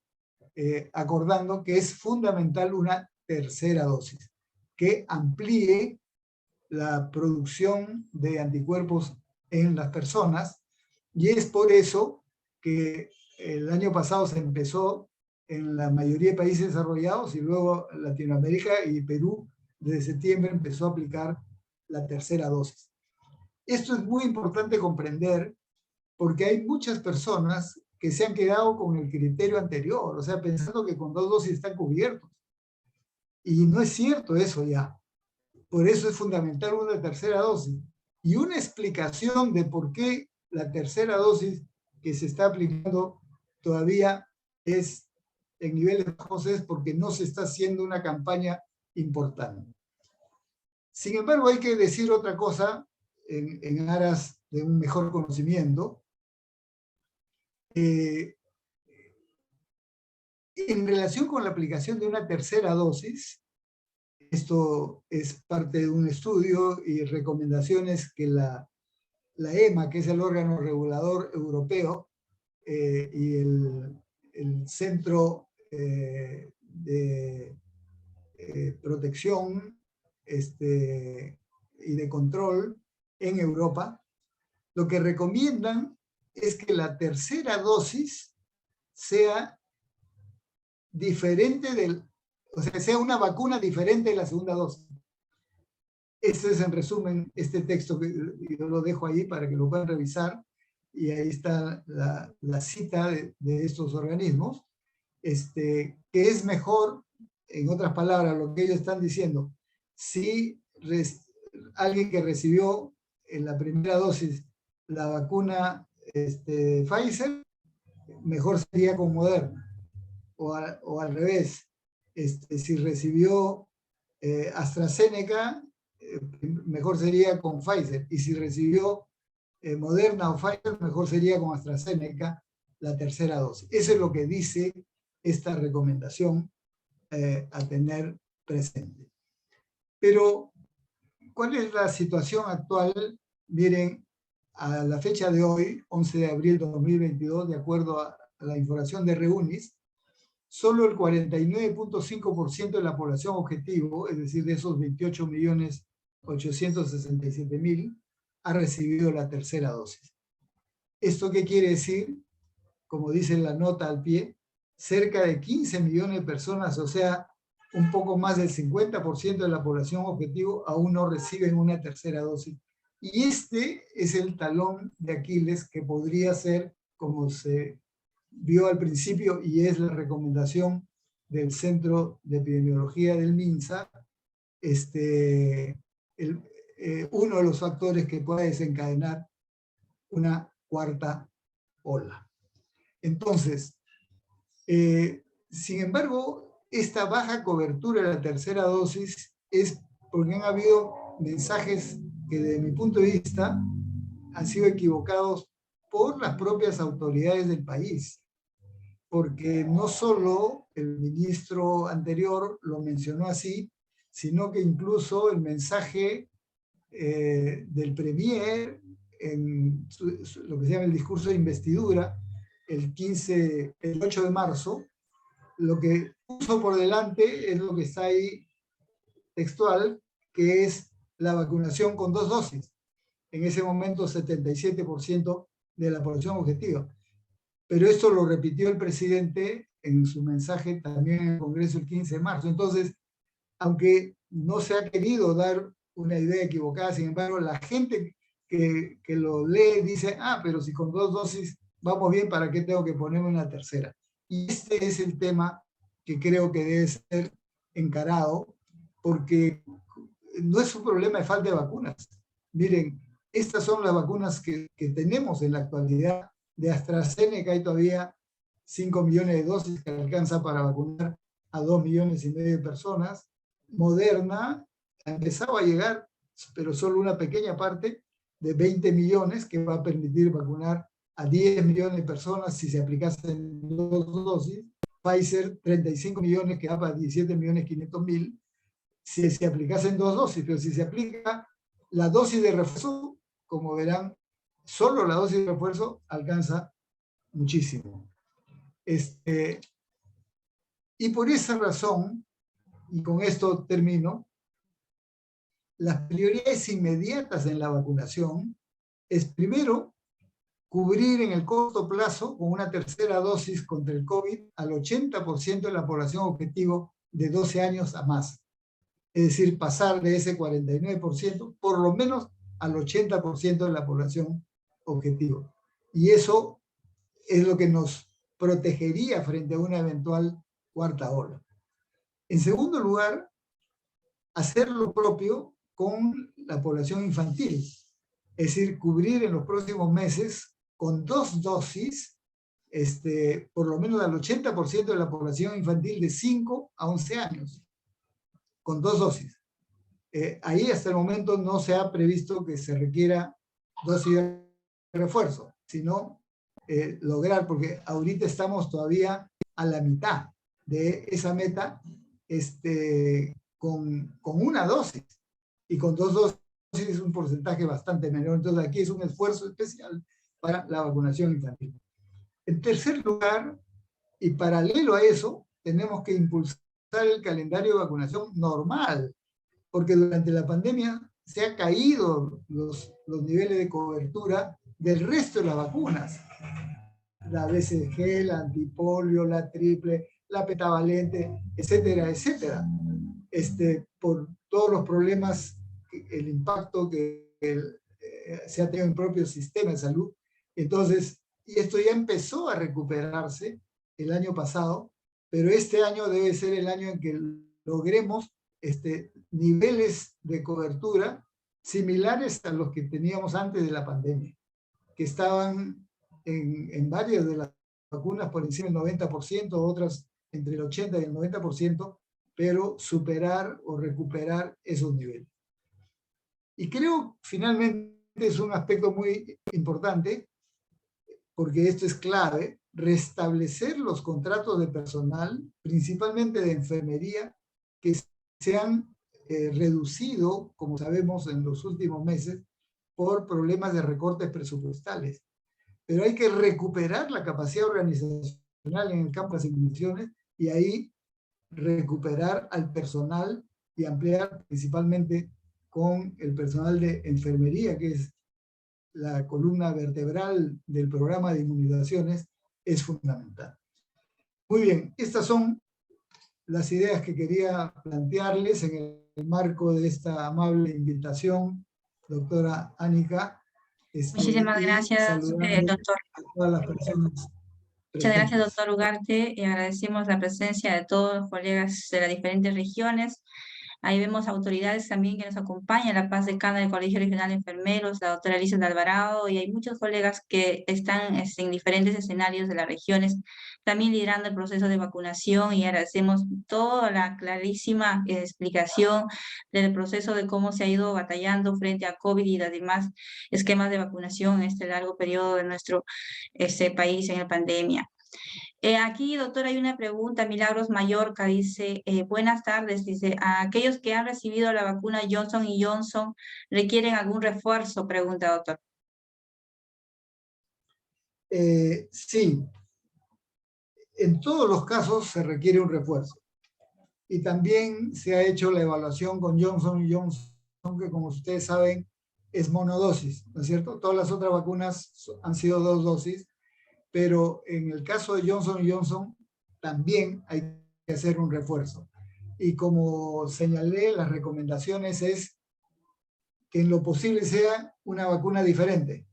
acordando que es fundamental una tercera dosis, que amplíe la producción de anticuerpos en las personas, y es por eso que el año pasado se empezó en la mayoría de países desarrollados y luego Latinoamérica y Perú desde septiembre empezó a aplicar la tercera dosis. Esto es muy importante comprender porque hay muchas personas que se han quedado con el criterio anterior, o sea, pensando que con 2 dosis están cubiertos. Y no es cierto eso ya. Por eso es fundamental una tercera dosis. Y una explicación de por qué la tercera dosis que se está aplicando todavía es en niveles bajos es porque no se está haciendo una campaña importante. Sin embargo, hay que decir otra cosa en aras de un mejor conocimiento. En relación con la aplicación de una tercera dosis, esto es parte de un estudio y recomendaciones que la EMA, que es el órgano regulador europeo, y el Centro de Protección y de Control en Europa, lo que recomiendan es que la tercera dosis sea diferente o sea, sea una vacuna diferente de la segunda dosis. Este es en resumen este texto que yo lo dejo ahí para que lo puedan revisar, y ahí está la cita de estos organismos, que es mejor, en otras palabras, lo que ellos están diciendo, si alguien que recibió en la primera dosis la vacuna Pfizer, mejor sería con Moderna, o al revés, si recibió AstraZeneca, mejor sería con Pfizer, y si recibió Moderna o Pfizer, mejor sería con AstraZeneca la tercera dosis. Eso es lo que dice esta recomendación a tener presente. Pero, ¿cuál es la situación actual? Miren, a la fecha de hoy, 11 de abril de 2022, de acuerdo a la información de Reunis, solo el 49.5% de la población objetivo, es decir, de esos 28.867.000, ha recibido la tercera dosis. ¿Esto qué quiere decir? Como dice la nota al pie, cerca de 15 millones de personas, o sea, un poco más del 50% de la población objetivo aún no reciben una tercera dosis. Y este es el talón de Aquiles que podría ser, como se vio al principio, y es la recomendación del Centro de Epidemiología del MINSA, uno de los factores que puede desencadenar una cuarta ola. Entonces, sin embargo, esta baja cobertura de la tercera dosis es porque han habido mensajes que desde mi punto de vista han sido equivocados por las propias autoridades del país, porque no solo el ministro anterior lo mencionó así, sino que incluso el mensaje del premier en lo que se llama el discurso de investidura, el 8 de marzo, lo que puso por delante es lo que está ahí textual, que es la vacunación con 2 dosis. En ese momento 77% de la población objetiva. Pero esto lo repitió el presidente en su mensaje también en el Congreso el 15 de marzo. Entonces, aunque no se ha querido dar una idea equivocada, sin embargo, la gente que lo lee dice, pero si con 2 dosis vamos bien, ¿para qué tengo que ponerme una tercera? Y este es el tema que creo que debe ser encarado, porque no es un problema de falta de vacunas. Miren, estas son las vacunas que tenemos en la actualidad. De AstraZeneca hay todavía 5 millones de dosis que alcanza para vacunar a 2,5 millones de personas. Moderna ha empezado a llegar, pero solo una pequeña parte de 20 millones que va a permitir vacunar a 10 millones de personas si se aplicasen 2 dosis. Pfizer, 35 millones que va para 17.500.000 si se aplicasen 2 dosis, pero si se aplica la dosis de refuerzo, como verán, solo la dosis de refuerzo alcanza muchísimo. Y por esa razón, y con esto termino, las prioridades inmediatas en la vacunación es primero cubrir en el corto plazo con una tercera dosis contra el COVID al 80% de la población objetivo de 12 años a más. Es decir, pasar de ese 49% por lo menos al 80% de la población objetivo. Y eso es lo que nos protegería frente a una eventual cuarta ola. En segundo lugar, hacer lo propio con la población infantil, es decir, cubrir en los próximos meses con 2 dosis, por lo menos al 80% de la población infantil de 5 a 11 años, con 2 dosis. Ahí hasta el momento no se ha previsto que se requiera dosis de refuerzo, sino lograr, porque ahorita estamos todavía a la mitad de esa meta, con una dosis, y con 2 dosis es un porcentaje bastante menor. Entonces aquí es un esfuerzo especial para la vacunación infantil. En tercer lugar, y paralelo a eso, tenemos que impulsar el calendario de vacunación normal, porque durante la pandemia se han caído los niveles de cobertura del resto de las vacunas. La BCG, la antipolio, la triple, la pentavalente, etcétera, etcétera. Por todos los problemas, el impacto que se ha tenido en el propio sistema de salud. Entonces, y esto ya empezó a recuperarse el año pasado, pero este año debe ser el año en que logremos niveles de cobertura similares a los que teníamos antes de la pandemia, que estaban en varias de las vacunas por encima del 90%, otras entre el 80 y el 90%, pero superar o recuperar esos niveles. Y creo, finalmente, es un aspecto muy importante, porque esto es clave, restablecer los contratos de personal, principalmente de enfermería, que se han reducido, como sabemos, en los últimos meses, por problemas de recortes presupuestales. Pero hay que recuperar la capacidad organizacional en el campo de asignaciones y ahí recuperar al personal y ampliar principalmente con el personal de enfermería, que es la columna vertebral del programa de inmunizaciones, es fundamental. Muy bien, estas son las ideas que quería plantearles en el marco de esta amable invitación, doctora Anika. Muchísimas gracias, doctor. A todas las personas presentes. Muchas gracias, doctor Ugarte. Agradecemos la presencia de todos los colegas de las diferentes regiones. Ahí vemos autoridades también que nos acompañan, la Paz Decana del Colegio Regional de Enfermeros, la doctora Alicia de Alvarado, y hay muchos colegas que están en diferentes escenarios de las regiones, también liderando el proceso de vacunación, y agradecemos toda la clarísima explicación del proceso de cómo se ha ido batallando frente a COVID y los demás esquemas de vacunación en este largo periodo de nuestro país en la pandemia. Aquí, doctora, hay una pregunta. Milagros Mallorca dice, buenas tardes, dice, ¿a aquellos que han recibido la vacuna Johnson & Johnson requieren algún refuerzo? Pregunta, doctor. Sí, en todos los casos se requiere un refuerzo. Y también se ha hecho la evaluación con Johnson & Johnson, que como ustedes saben, es monodosis, ¿no es cierto? Todas las otras vacunas han sido 2 dosis, pero en el caso de Johnson & Johnson también hay que hacer un refuerzo. Y como señalé, las recomendaciones es que en lo posible sea una vacuna diferente.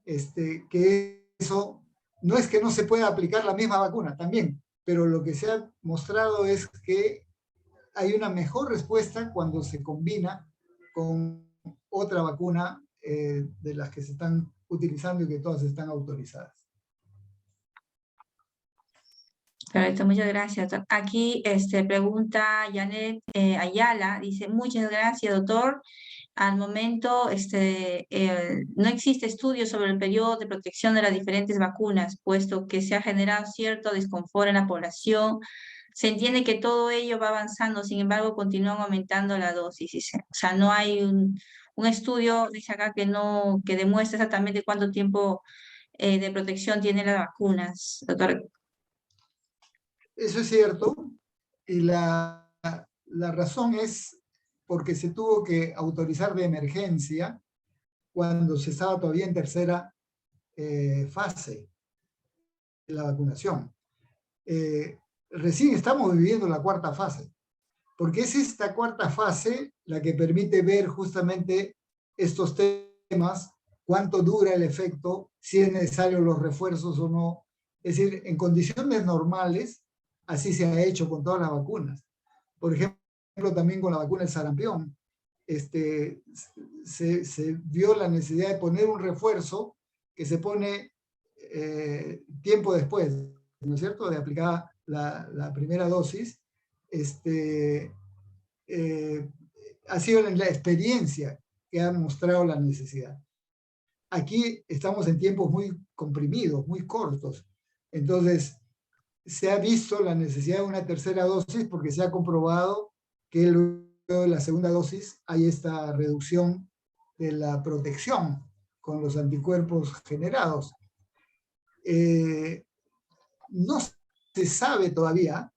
Que eso no es que no se pueda aplicar la misma vacuna, también, pero lo que se ha mostrado es que hay una mejor respuesta cuando se combina con otra vacuna de las que se están utilizando y que todas están autorizadas. Perfecto, muchas gracias, doctor. Aquí pregunta Janet Ayala, dice, muchas gracias, doctor. Al momento no existe estudio sobre el periodo de protección de las diferentes vacunas, puesto que se ha generado cierto desconfort en la población. Se entiende que todo ello va avanzando, sin embargo, continúan aumentando la dosis. Dice. O sea, no hay un estudio, dice acá, que demuestre exactamente cuánto tiempo de protección tienen las vacunas, doctor. Eso es cierto, y la razón es porque se tuvo que autorizar de emergencia cuando se estaba todavía en tercera fase de la vacunación. Recién estamos viviendo la cuarta fase, porque es esta cuarta fase la que permite ver justamente estos temas, cuánto dura el efecto, si es necesario los refuerzos o no. Es decir, en condiciones normales, así se ha hecho con todas las vacunas. Por ejemplo, también con la vacuna del sarampión, se vio la necesidad de poner un refuerzo que se pone tiempo después, ¿no es cierto?, de aplicar la primera dosis. Ha sido la experiencia que ha mostrado la necesidad. Aquí estamos en tiempos muy comprimidos, muy cortos. Entonces, se ha visto la necesidad de una tercera dosis porque se ha comprobado que luego de la segunda dosis hay esta reducción de la protección con los anticuerpos generados. No se sabe todavía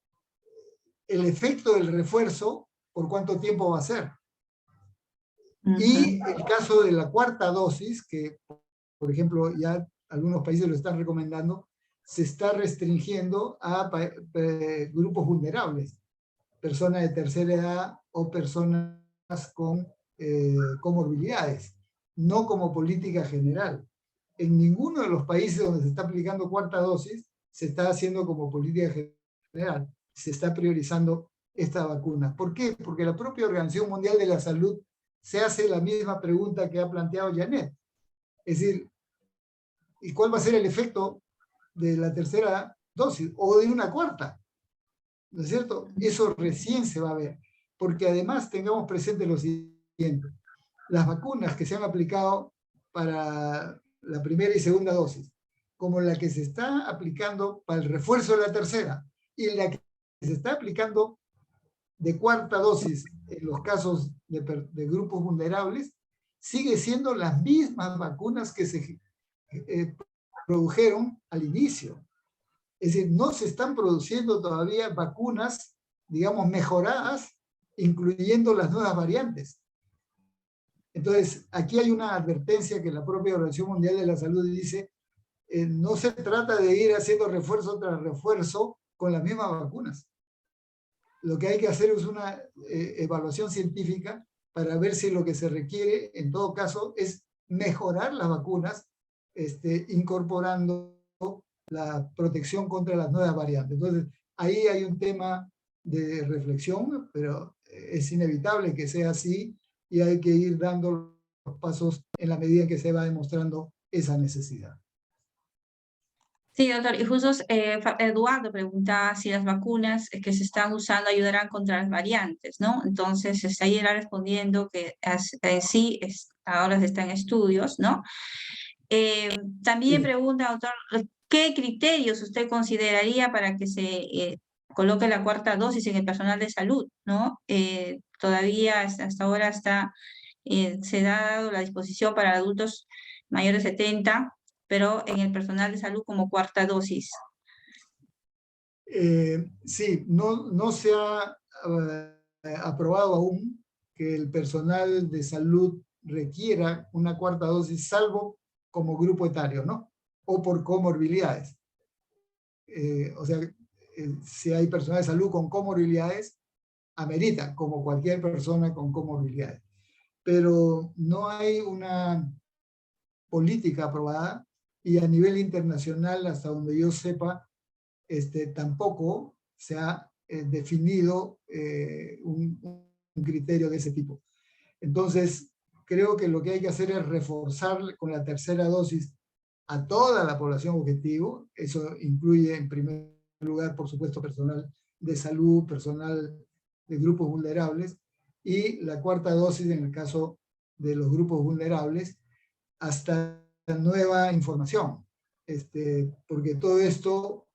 el efecto del refuerzo por cuánto tiempo va a ser. Y el caso de la cuarta dosis, que por ejemplo ya algunos países lo están recomendando, se está restringiendo a grupos vulnerables, personas de tercera edad o personas con comorbilidades, no como política general. En ninguno de los países donde se está aplicando cuarta dosis se está haciendo como política general, se está priorizando esta vacuna. ¿Por qué? Porque la propia Organización Mundial de la Salud se hace la misma pregunta que ha planteado Janet. Es decir, ¿y cuál va a ser el efecto de la tercera dosis o de una cuarta? ¿No es cierto? Eso recién se va a ver. Porque además tengamos presente lo siguiente. Las vacunas que se han aplicado para la primera y segunda dosis, como la que se está aplicando para el refuerzo de la tercera y la que se está aplicando de cuarta dosis en los casos de grupos vulnerables, sigue siendo las mismas vacunas que se produjeron al inicio. Es decir, no se están produciendo todavía vacunas, digamos, mejoradas, incluyendo las nuevas variantes. Entonces, aquí hay una advertencia que la propia Organización Mundial de la Salud dice, no se trata de ir haciendo refuerzo tras refuerzo con las mismas vacunas. Lo que hay que hacer es una evaluación científica para ver si lo que se requiere, en todo caso, es mejorar las vacunas, incorporando la protección contra las nuevas variantes. Entonces, ahí hay un tema de reflexión, pero es inevitable que sea así y hay que ir dando los pasos en la medida en que se va demostrando esa necesidad. Sí, doctor, y justo Eduardo preguntaba si las vacunas que se están usando ayudarán contra las variantes, ¿no? Entonces, ahí era respondiendo que sí, ahora está en estudios, ¿no? También Sí. pregunta, doctor, ¿qué criterios usted consideraría para que se coloque la cuarta dosis en el personal de salud, ¿no? Todavía hasta ahora se ha dado la disposición para adultos mayores de 70, pero en el personal de salud como cuarta dosis. Sí, no se ha aprobado aún que el personal de salud requiera una cuarta dosis, salvo como grupo etario, ¿no? O por comorbilidades. O sea, si hay personal de salud con comorbilidades, amerita, como cualquier persona con comorbilidades. Pero no hay una política aprobada y a nivel internacional, hasta donde yo sepa, tampoco se ha definido un criterio de ese tipo. Entonces, creo que lo que hay que hacer es reforzar con la tercera dosis a toda la población objetivo. Eso incluye, en primer lugar, por supuesto, personal de salud, personal de grupos vulnerables, y la cuarta dosis en el caso de los grupos vulnerables, hasta nueva información. Porque todo esto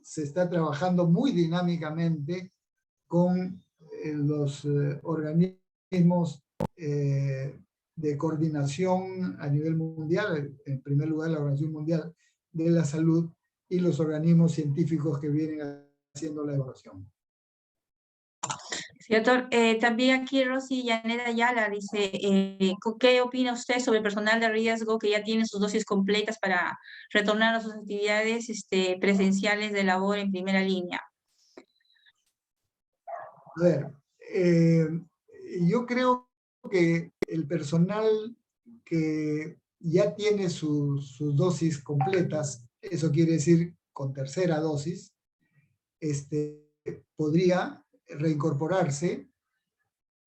se está trabajando muy dinámicamente con los organismos de coordinación a nivel mundial, en primer lugar la Organización Mundial de la Salud y los organismos científicos que vienen haciendo la evaluación. Sí, doctor, también aquí Rosy Yaneda Ayala dice, ¿qué opina usted sobre el personal de riesgo que ya tiene sus dosis completas para retornar a sus actividades presenciales de labor en primera línea? A ver, yo creo que el personal que ya tiene sus dosis completas, eso quiere decir con tercera dosis, podría reincorporarse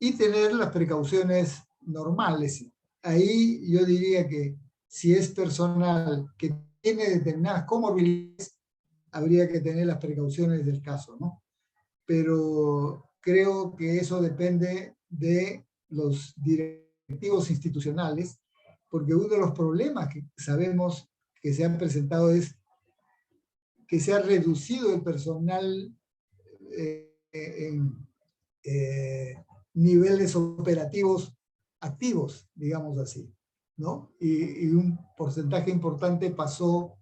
y tener las precauciones normales. Ahí yo diría que si es personal que tiene determinadas comorbilidades, habría que tener las precauciones del caso, ¿no? Pero creo que eso depende de los directivos institucionales, porque uno de los problemas que sabemos que se han presentado es que se ha reducido el personal en niveles operativos activos, digamos así, ¿no? Y un porcentaje importante pasó,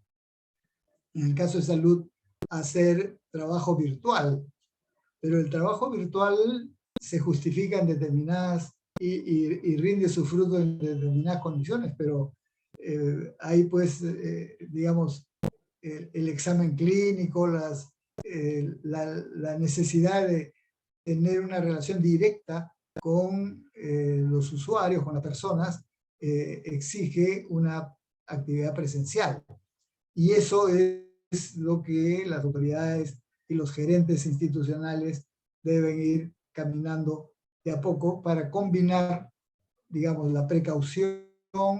en el caso de salud, a hacer trabajo virtual. Pero el trabajo virtual se justifica en determinadas y rinde su fruto en determinadas condiciones, pero hay pues, digamos, el examen clínico, la necesidad de tener una relación directa con los usuarios, con las personas, exige una actividad presencial. Y eso es lo que las autoridades y los gerentes institucionales deben ir caminando de a poco para combinar, digamos, la precaución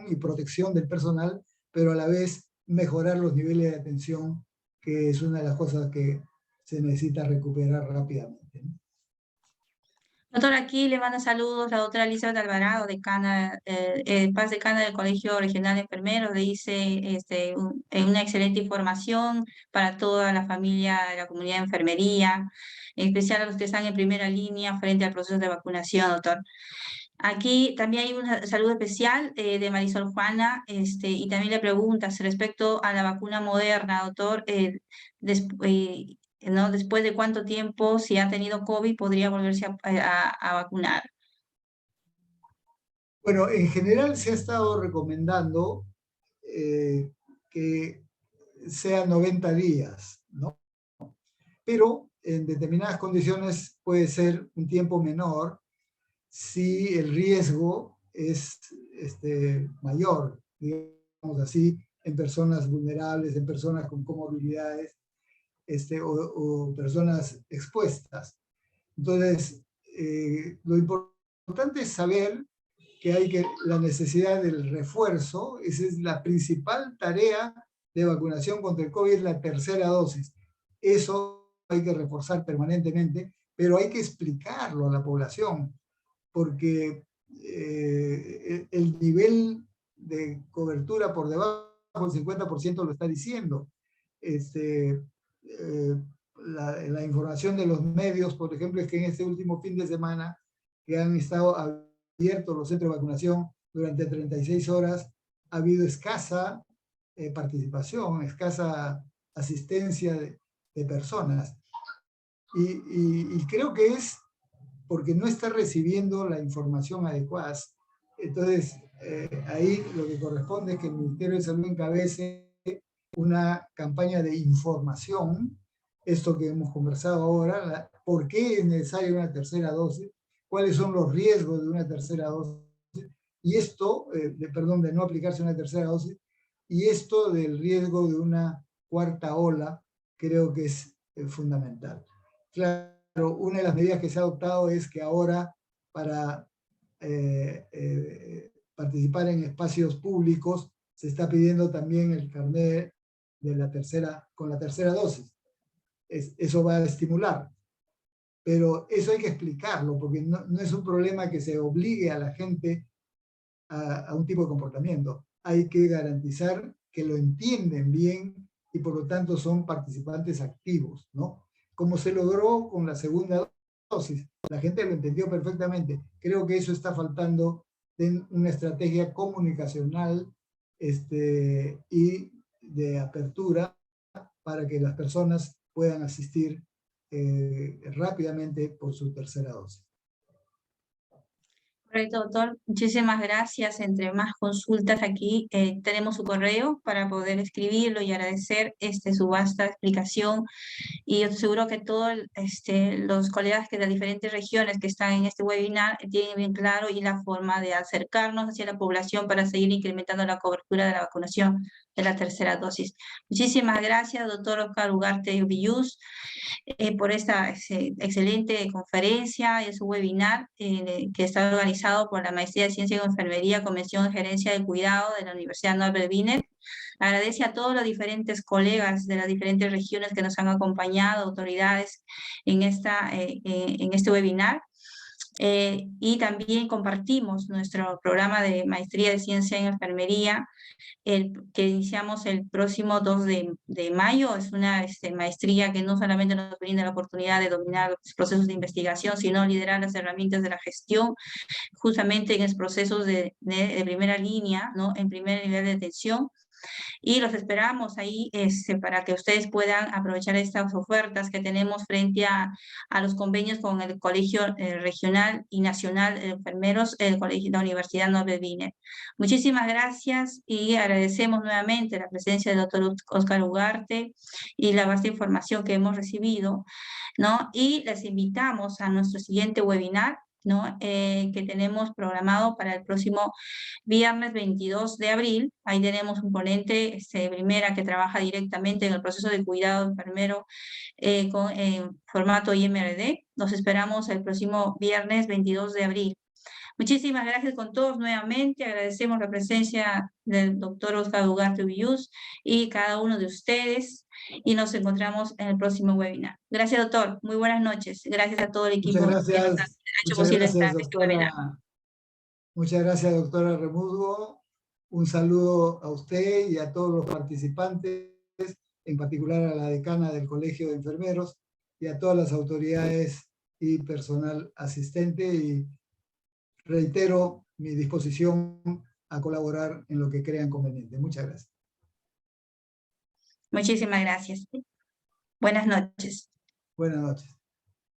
y protección del personal, pero a la vez mejorar los niveles de atención, que es una de las cosas que se necesita recuperar rápidamente, ¿no? Doctor, aquí le manda saludos la doctora Elizabeth Alvarado, decana, paz decana del Colegio Regional de Enfermeros. Le dice una excelente información para toda la familia de la comunidad de enfermería, en especial a los que están en primera línea frente al proceso de vacunación, doctor. Aquí también hay un saludo especial de Marisol Juana, y también le preguntas respecto a la vacuna Moderna, doctor, ¿no? Después de cuánto tiempo, si ha tenido COVID, podría volverse a vacunar. Bueno, en general se ha estado recomendando que sea 90 días, ¿no? Pero en determinadas condiciones puede ser un tiempo menor si el riesgo es mayor, digamos así, en personas vulnerables, en personas con comorbilidades o personas expuestas. Entonces, lo importante es saber que la necesidad del refuerzo, esa es la principal tarea de vacunación contra el COVID, la tercera dosis. Eso hay que reforzar permanentemente, pero hay que explicarlo a la población, porque el nivel de cobertura por debajo del 50% lo está diciendo. La información de los medios, por ejemplo, es que en este último fin de semana que han estado abiertos los centros de vacunación durante 36 horas, ha habido escasa participación, escasa asistencia de personas. Y creo que es porque no está recibiendo la información adecuada. Entonces, ahí lo que corresponde es que el Ministerio de Salud encabece una campaña de información, esto que hemos conversado ahora, por qué es necesaria una tercera dosis, cuáles son los riesgos de una tercera dosis, y esto, de no aplicarse una tercera dosis, y esto del riesgo de una cuarta ola, creo que es fundamental. Claro, una de las medidas que se ha adoptado es que ahora para participar en espacios públicos se está pidiendo también el carnet de con la tercera dosis. Eso va a estimular. Pero eso hay que explicarlo, porque no es un problema que se obligue a la gente a un tipo de comportamiento. Hay que garantizar que lo entienden bien y por lo tanto son participantes activos, ¿no? Como se logró con la segunda dosis. La gente lo entendió perfectamente. Creo que eso está faltando en una estrategia comunicacional y de apertura para que las personas puedan asistir rápidamente por su tercera dosis. Correcto, doctor. Muchísimas gracias. Entre más consultas aquí, tenemos su correo para poder escribirlo y agradecer su vasta explicación. Y yo estoy seguro que todos los colegas de las diferentes regiones que están en este webinar tienen bien claro y la forma de acercarnos hacia la población para seguir incrementando la cobertura de la vacunación de la tercera dosis. Muchísimas gracias, doctor Oscar Ugarte Villús, por esta excelente conferencia y su webinar que está organizado por la Maestría de Ciencia en Enfermería, Convención de Gerencia de Cuidado de la Universidad Norbert Wiener. Agradece a todos los diferentes colegas de las diferentes regiones que nos han acompañado, autoridades en este webinar. Y también compartimos nuestro programa de Maestría de Ciencia en Enfermería, que iniciamos el próximo 2 de mayo. Es una maestría que no solamente nos brinda la oportunidad de dominar los procesos de investigación, sino liderar las herramientas de la gestión, justamente en los procesos de primera línea, ¿no? En primer nivel de atención. Y los esperamos ahí para que ustedes puedan aprovechar estas ofertas que tenemos frente a los convenios con el Colegio Regional y Nacional de Enfermeros, el Colegio de la Universidad Norbert Wiener. Muchísimas gracias y agradecemos nuevamente la presencia del doctor Oscar Ugarte y la vasta información que hemos recibido, ¿no? Y les invitamos a nuestro siguiente webinar, ¿no? Que tenemos programado para el próximo viernes 22 de abril. Ahí tenemos un ponente primera que trabaja directamente en el proceso de cuidado enfermero con formato IMRD. Nos esperamos el próximo viernes 22 de abril. Muchísimas gracias con todos nuevamente. Agradecemos la presencia del doctor Oscar Ugarte Villús y cada uno de ustedes. Y nos encontramos en el próximo webinar. Gracias, doctor. Muy buenas noches. Gracias a todo el equipo que nos ha hecho posible este webinar. Muchas gracias, doctora Remusgo. Un saludo a usted y a todos los participantes, en particular a la decana del Colegio de Enfermeros y a todas las autoridades y personal asistente. Y reitero mi disposición a colaborar en lo que crean conveniente. Muchas gracias. Muchísimas gracias. Buenas noches. Buenas noches.